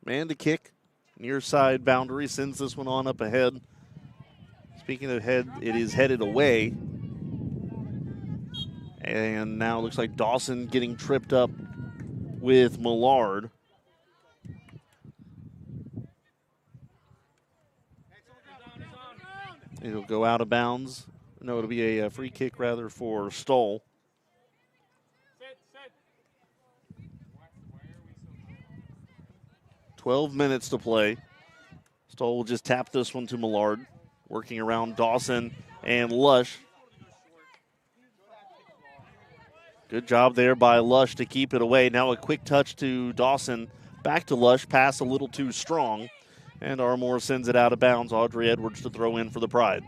Man to kick. Near side boundary. Sends this one on up ahead. Speaking of head, it is headed away. And now it looks like Dawson getting tripped up with Millard. It'll go out of bounds. No, it'll be a free kick rather for Stoll. 12 minutes to play. Stoll will just tap this one to Millard. Working around Dawson and Lush. Good job there by Lush to keep it away. Now a quick touch to Dawson. Back to Lush. Pass a little too strong. And Armour sends it out of bounds. Audrey Edwards to throw in for the Pride.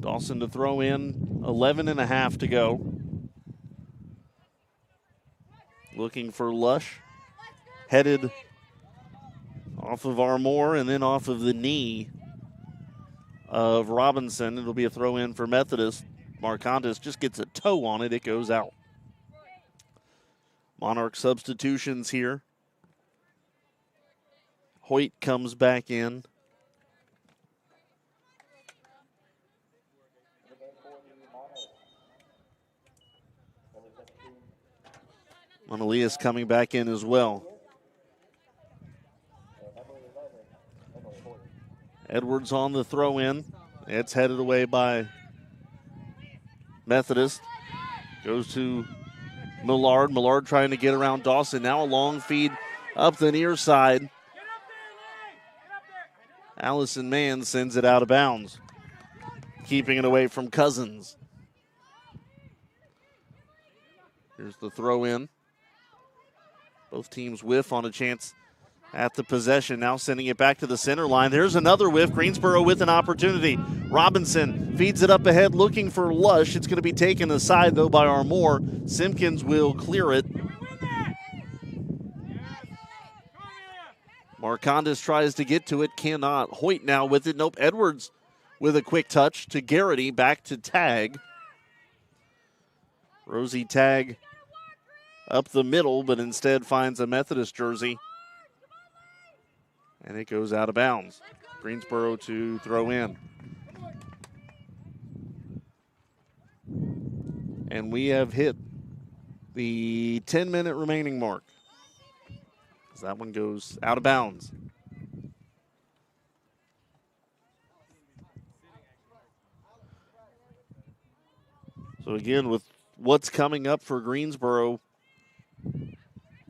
Dawson to throw in. 11 and a half to go. Looking for Lush. Headed off of Armour and then off of the knee of Robinson. It'll be a throw in for Methodist. Marcondes just gets a toe on it. It goes out. Monarch substitutions here. Hoyt comes back in. Monelius coming back in as well. Edwards on the throw in. It's headed away by Methodist. Goes to Millard. Millard trying to get around Dawson. Now a long feed up the near side. Allison Mann sends it out of bounds. Keeping it away from Cousins. Here's the throw in. Both teams whiff on a chance at the possession. Now sending it back to the center line. There's another whiff. Greensboro with an opportunity. Robinson feeds it up ahead looking for Lush. It's going to be taken aside, though, by Armour. Simpkins will clear it. Marcondes tries to get to it. Cannot. Hoyt now with it. Nope. Edwards with a quick touch to Garrity. Back to Tag. Rosie Tag up the middle, but instead finds a Methodist jersey. And it goes out of bounds. Greensboro to throw in. And we have hit the 10-minute remaining mark. As that one goes out of bounds. So again, with what's coming up for Greensboro,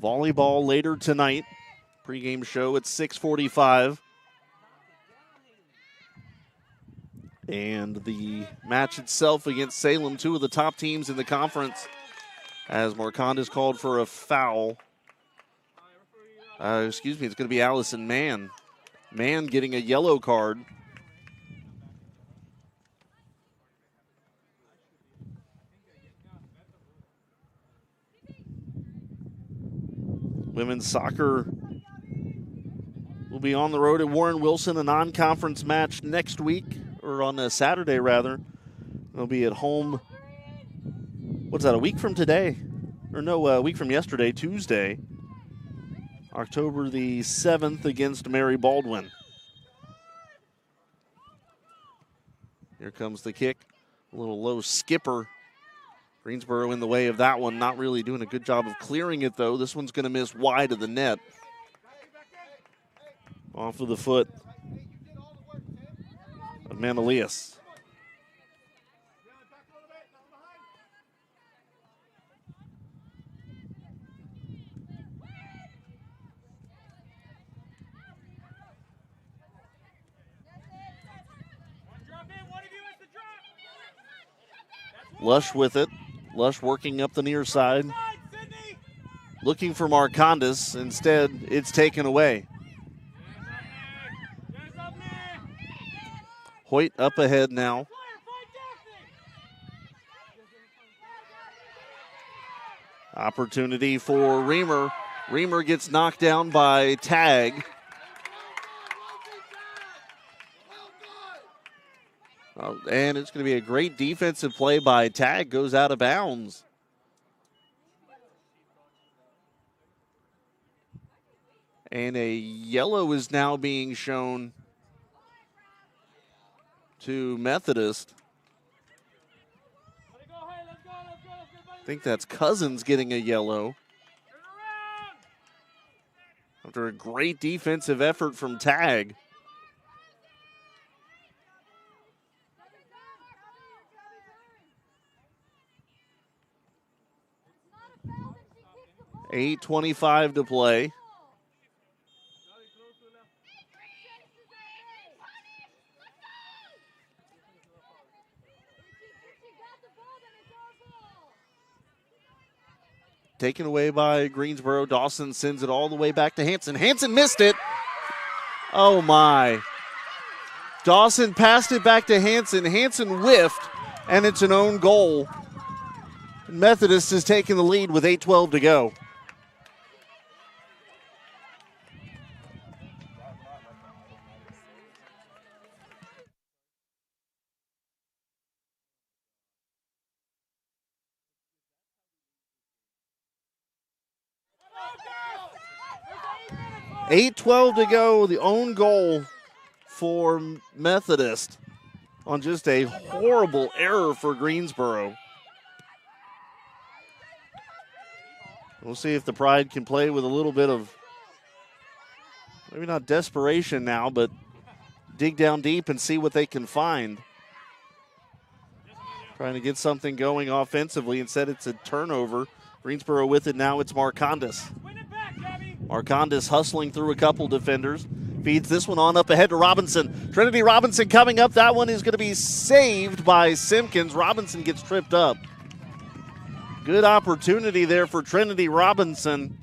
volleyball later tonight. Pregame show at 6:45. And the match itself against Salem, two of the top teams in the conference, as Marcondes called for a foul. It's going to be Allison Mann. Mann getting a yellow card. Women's soccer will be on the road at Warren Wilson, a non-conference match next week, or on a Saturday rather. They'll be at home, what's that, a week from today? Or no, a week from yesterday, Tuesday, October the 7th against Mary Baldwin. Here comes the kick, a little low skipper. Greensboro in the way of that one, not really doing a good job of clearing it, though. This one's going to miss wide of the net. Off of the foot of Manelius. Lush with it. Lush working up the near side. Looking for Marcondes. Instead, it's taken away. Hoyt up ahead now. Opportunity for Reamer. Reamer gets knocked down by Tag. And it's going to be a great defensive play by Tag. Goes out of bounds. And a yellow is now being shown to Methodist. Let it go, hey, let's go, let's go, let's go. I think that's Cousins getting a yellow. Turn around. After a great defensive effort from Tag. $8:25 to play. Taken away by Greensboro. Dawson sends it all the way back to Hanson. Hanson missed it. Oh, my. Dawson passed it back to Hanson. Hanson whiffed, and it's an own goal. Methodist is taking the lead with 8:12 to go. $8:12 to go. The own goal for Methodist on just a horrible error for Greensboro. We'll see if the Pride can play with a little bit of, maybe not desperation now, but dig down deep and see what they can find. Trying to get something going offensively. Instead, it's a turnover. Greensboro with it now. It's Marcondes. Marcondes hustling through a couple defenders. Feeds this one on up ahead to Robinson. Trinity Robinson coming up. That one is going to be saved by Simpkins. Robinson gets tripped up. Good opportunity there for Trinity Robinson.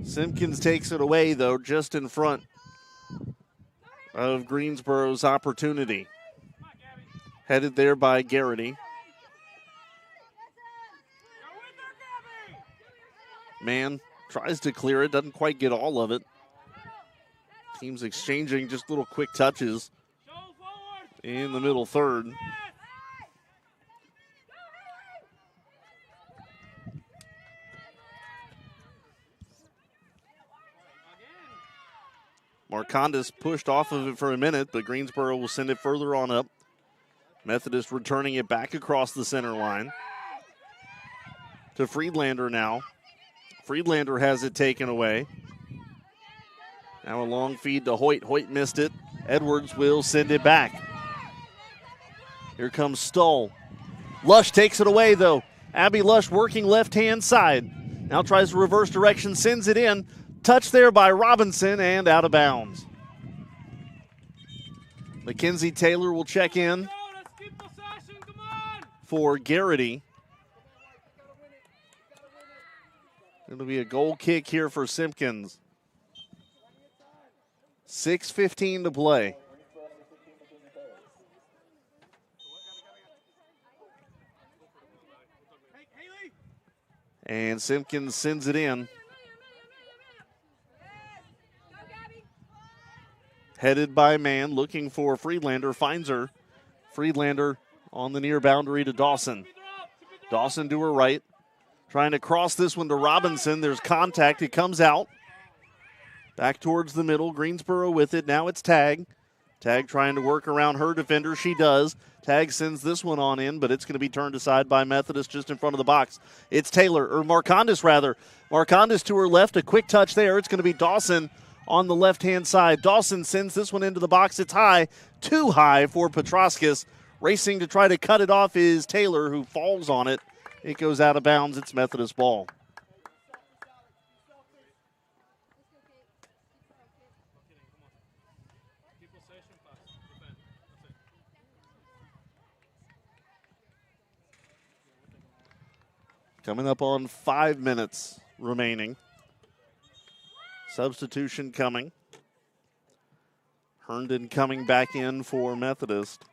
Simpkins takes it away, though, just in front of Greensboro's opportunity. Headed there by Garrity. Man tries to clear it, doesn't quite get all of it. Teams exchanging just little quick touches in the middle third. Marcondes pushed off of it for a minute, but Greensboro will send it further on up. Methodist returning it back across the center line to Friedlander now. Friedlander has it taken away. Now a long feed to Hoyt. Hoyt missed it. Edwards will send it back. Here comes Stoll. Lush takes it away, though. Abby Lush working left-hand side. Now tries to reverse direction, sends it in. Touch there by Robinson and out of bounds. Mackenzie Taylor will check in for Garrity. It'll be a goal kick here for Simpkins. 6:15 to play. And Simpkins sends it in. Headed by man, looking for Friedlander, finds her. Friedlander on the near boundary to Dawson. Dawson to her right. Trying to cross this one to Robinson. There's contact. It comes out. Back towards the middle. Greensboro with it. Now it's Tag. Tag trying to work around her defender. She does. Tag sends this one on in, but it's going to be turned aside by Methodist just in front of the box. It's Taylor, or Marcondes rather. Marcondes to her left. A quick touch there. It's going to be Dawson on the left-hand side. Dawson sends this one into the box. It's high. Too high for Petroskas. Racing to try to cut it off is Taylor, who falls on it. It goes out of bounds. It's Methodist ball. Coming up on 5 minutes remaining. Substitution coming. Herndon coming back in for Methodist.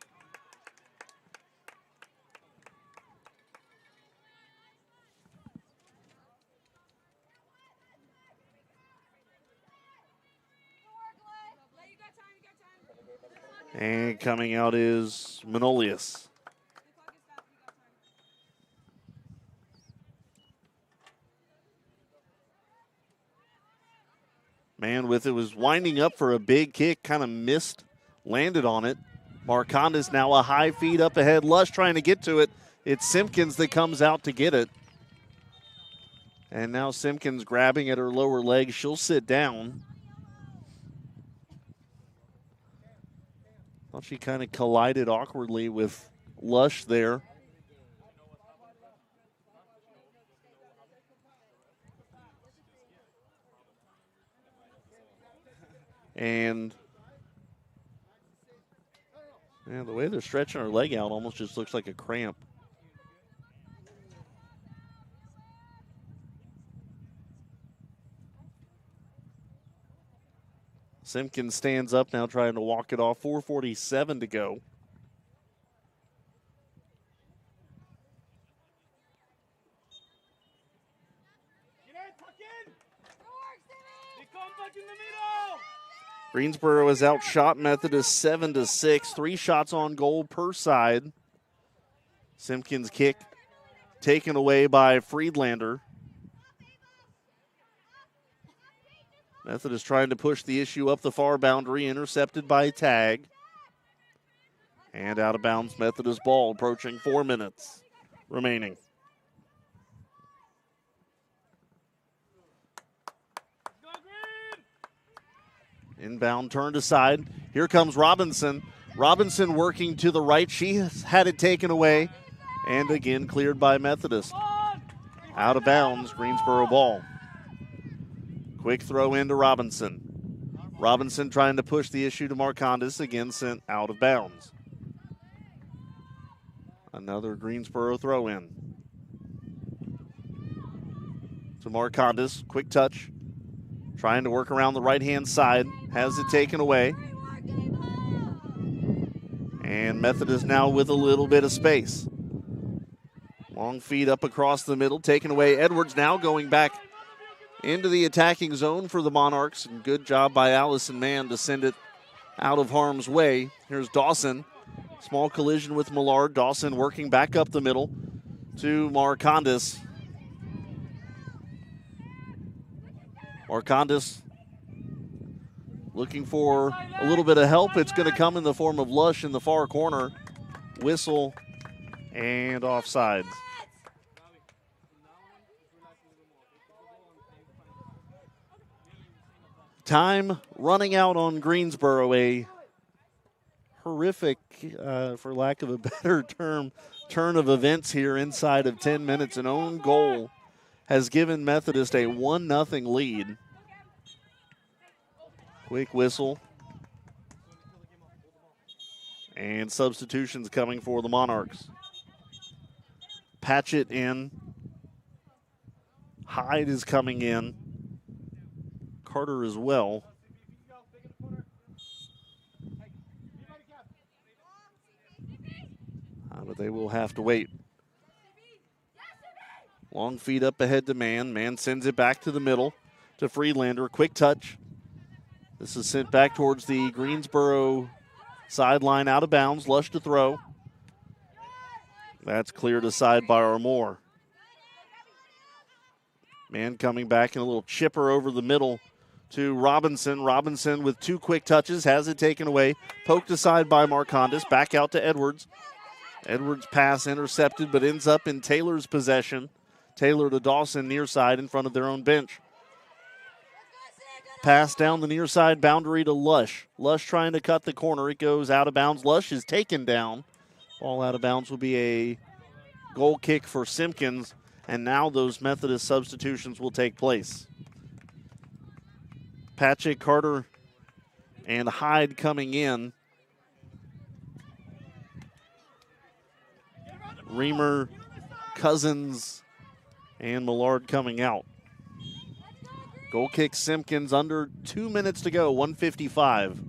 And coming out is Manolius. Man with it was winding up for a big kick, kind of missed, landed on it. Marcondes now a high feed up ahead. Lush trying to get to it. It's Simpkins that comes out to get it. And now Simpkins grabbing at her lower leg. She'll sit down. Thought she kind of collided awkwardly with Lush there. And yeah, the way they're stretching her leg out almost just looks like a cramp. Simpkins stands up now trying to walk it off. 4:47 to go. Greensboro has outshot Methodist 7-6. 3 shots on goal per side. Simpkins' kick taken away by Friedlander. Methodist trying to push the issue up the far boundary, intercepted by Tag. And out of bounds, Methodist ball, approaching 4 minutes remaining. Inbound turned aside. Here comes Robinson. Robinson working to the right. She has had it taken away. And again cleared by Methodist. Out of bounds, Greensboro ball. Quick throw into Robinson. Robinson trying to push the issue to Marcondes. Again sent out of bounds. Another Greensboro throw in. To Marcondes. Quick touch. Trying to work around the right-hand side. Has it taken away. And Methodist now with a little bit of space. Long feed up across the middle. Taken away. Edwards now going back into the attacking zone for the Monarchs. And good job by Allison Mann to send it out of harm's way. Here's Dawson. Small collision with Millard. Dawson working back up the middle to Marcondes. Marcondes looking for a little bit of help. It's going to come in the form of Lush in the far corner. Whistle and offsides. Time running out on Greensboro. A horrific, for lack of a better term, turn of events here inside of 10 minutes. An own goal has given Methodist a 1-0 lead. Quick whistle. And substitutions coming for the Monarchs. Patchett in. Hyde is coming in. Carter as well. But they will have to wait. Long feed up ahead to Mann. Mann sends it back to the middle to Friedlander. Quick touch. This is sent back towards the Greensboro sideline, out of bounds. Lush to throw. That's cleared aside by Armour. Mann coming back in a little chipper over the middle to Robinson. Robinson with 2 quick touches, has it taken away. Poked aside by Marcondes. Back out to Edwards. Edwards' pass intercepted, but ends up in Taylor's possession. Taylor to Dawson, near side in front of their own bench. Pass down the near side boundary to Lush. Lush trying to cut the corner. It goes out of bounds. Lush is taken down. Ball out of bounds will be a goal kick for Simpkins. And now those Methodist substitutions will take place. Patchett, Carter, and Hyde coming in. Reamer, Cousins, and Millard coming out. Goal kick Simpkins, under 2 minutes to go, 1:55.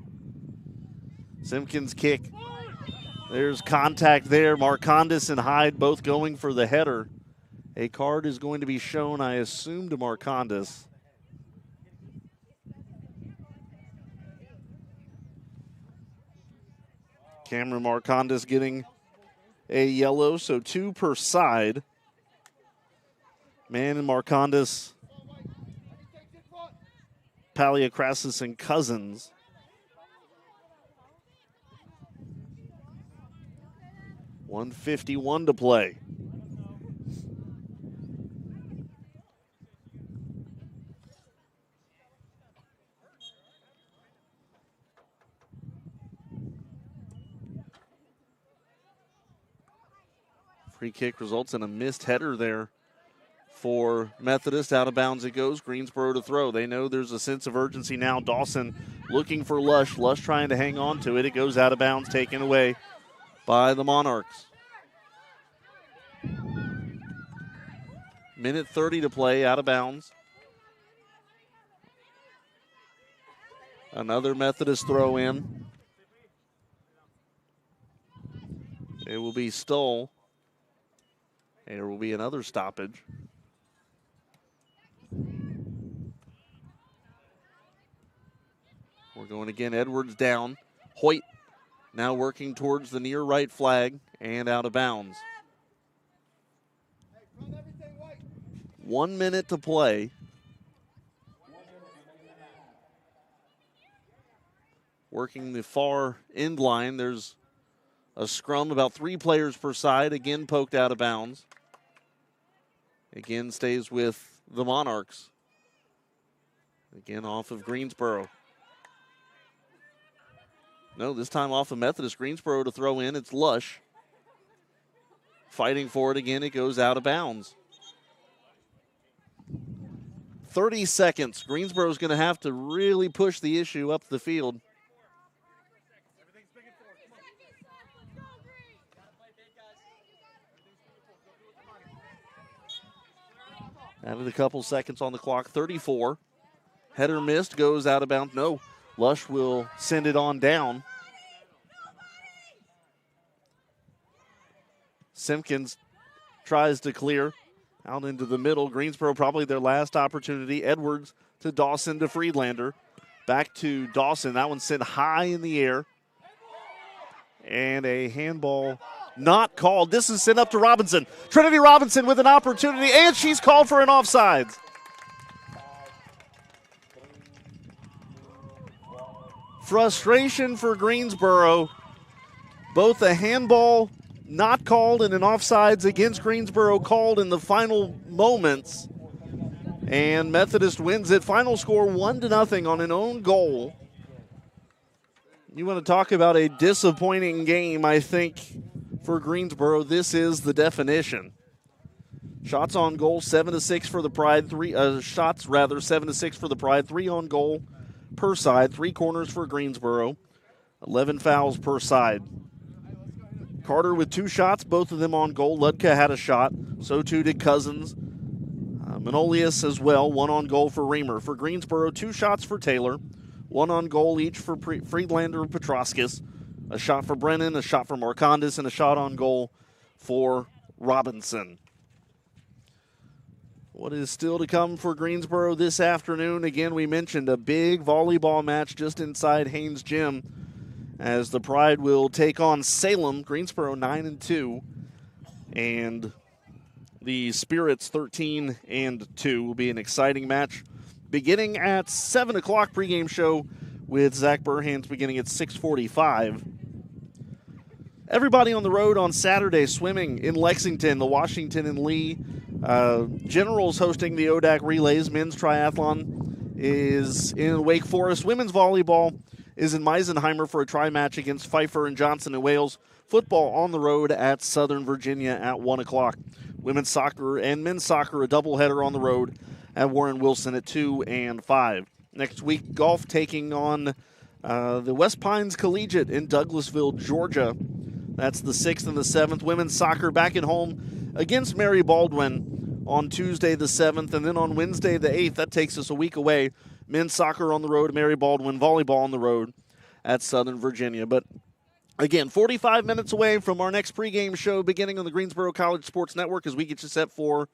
Simpkins kick. There's contact there. Marcondes and Hyde both going for the header. A card is going to be shown, I assume, to Marcondes. Cameron Marcondes getting a yellow, so 2 per side. Man and Marcondes, Paliakrasis and Cousins. .151 to play. Free kick results in a missed header there for Methodist. Out of bounds it goes. Greensboro to throw. They know there's a sense of urgency now. Dawson looking for Lush. Lush trying to hang on to it. It goes out of bounds, taken away by the Monarchs. Minute 30 to play, out of bounds. Another Methodist throw in. It will be Stoll. There will be another stoppage. We're going again. Edwards down. Hoyt now working towards the near right flag and out of bounds. 1 minute to play. Working the far end line. There's a scrum, about 3 players per side. Again poked out of bounds. Again stays with the Monarchs. Again off of Greensboro. No, this time off of Methodist. Greensboro to throw in. It's Lush. Fighting for it again. It goes out of bounds. 30 seconds. Greensboro's going to have to really push the issue up the field. Added a couple seconds on the clock. 34. Header missed, goes out of bounds. No, Lush will send it on down. Simpkins tries to clear out into the middle. Greensboro probably their last opportunity. Edwards to Dawson to Friedlander. Back to Dawson. That one sent high in the air. And a handball not called. This is sent up to Robinson. Trinity Robinson with an opportunity, and she's called for an offsides. Frustration for Greensboro. Both a handball not called and an offsides against Greensboro called in the final moments. And Methodist wins it. Final score 1-0 on an own goal. You want to talk about a disappointing game, I think, for Greensboro. This is the definition. Shots on goal, 7-6 for the Pride. 7-6 for the Pride. 3 on goal per side. 3 corners for Greensboro. 11 fouls per side. Carter with 2 shots, both of them on goal. Ludka had a shot. So too did Cousins. Manolius as well. 1 on goal for Reamer. For Greensboro, 2 shots for Taylor. 1 on goal each for Friedlander and Petroskis. A shot for Brennan, a shot for Marcondes, and a shot on goal for Robinson. What is still to come for Greensboro this afternoon? Again, we mentioned a big volleyball match just inside Haynes Gym as the Pride will take on Salem. Greensboro 9-2, and the Spirits 13-2 will be an exciting match. Beginning at 7 o'clock, pregame show with Zach Burhans beginning at 6:45. Everybody on the road on Saturday, swimming in Lexington, the Washington and Lee. Generals hosting the ODAC Relays. Men's triathlon is in Wake Forest. Women's volleyball is in Meisenheimer for a tri-match against Pfeiffer and Johnson in Wales. Football on the road at Southern Virginia at 1 o'clock. Women's soccer and men's soccer, a doubleheader on the road at Warren Wilson at 2 and 5. Next week, golf taking on the West Pines Collegiate in Douglasville, Georgia. That's the 6th and the 7th. Women's soccer back at home against Mary Baldwin on Tuesday the 7th. And then on Wednesday the 8th, that takes us a week away. Men's soccer on the road, Mary Baldwin. Volleyball on the road at Southern Virginia. But again, 45 minutes away from our next pregame show beginning on the Greensboro College Sports Network as we get you set for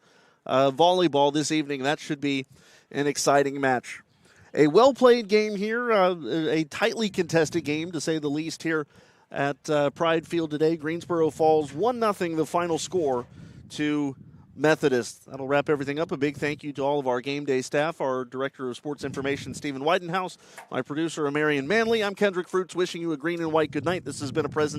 volleyball this evening. That should be an exciting match. A well-played game here, a tightly contested game, to say the least, here at Pride Field today. Greensboro falls 1-0 the final score to Methodist. That'll wrap everything up. A big thank you to all of our game day staff, our Director of Sports Information, Stephen Whitenhouse, my producer, Marion Manley. I'm Kendrick Fruits, wishing you a green and white good night. This has been a present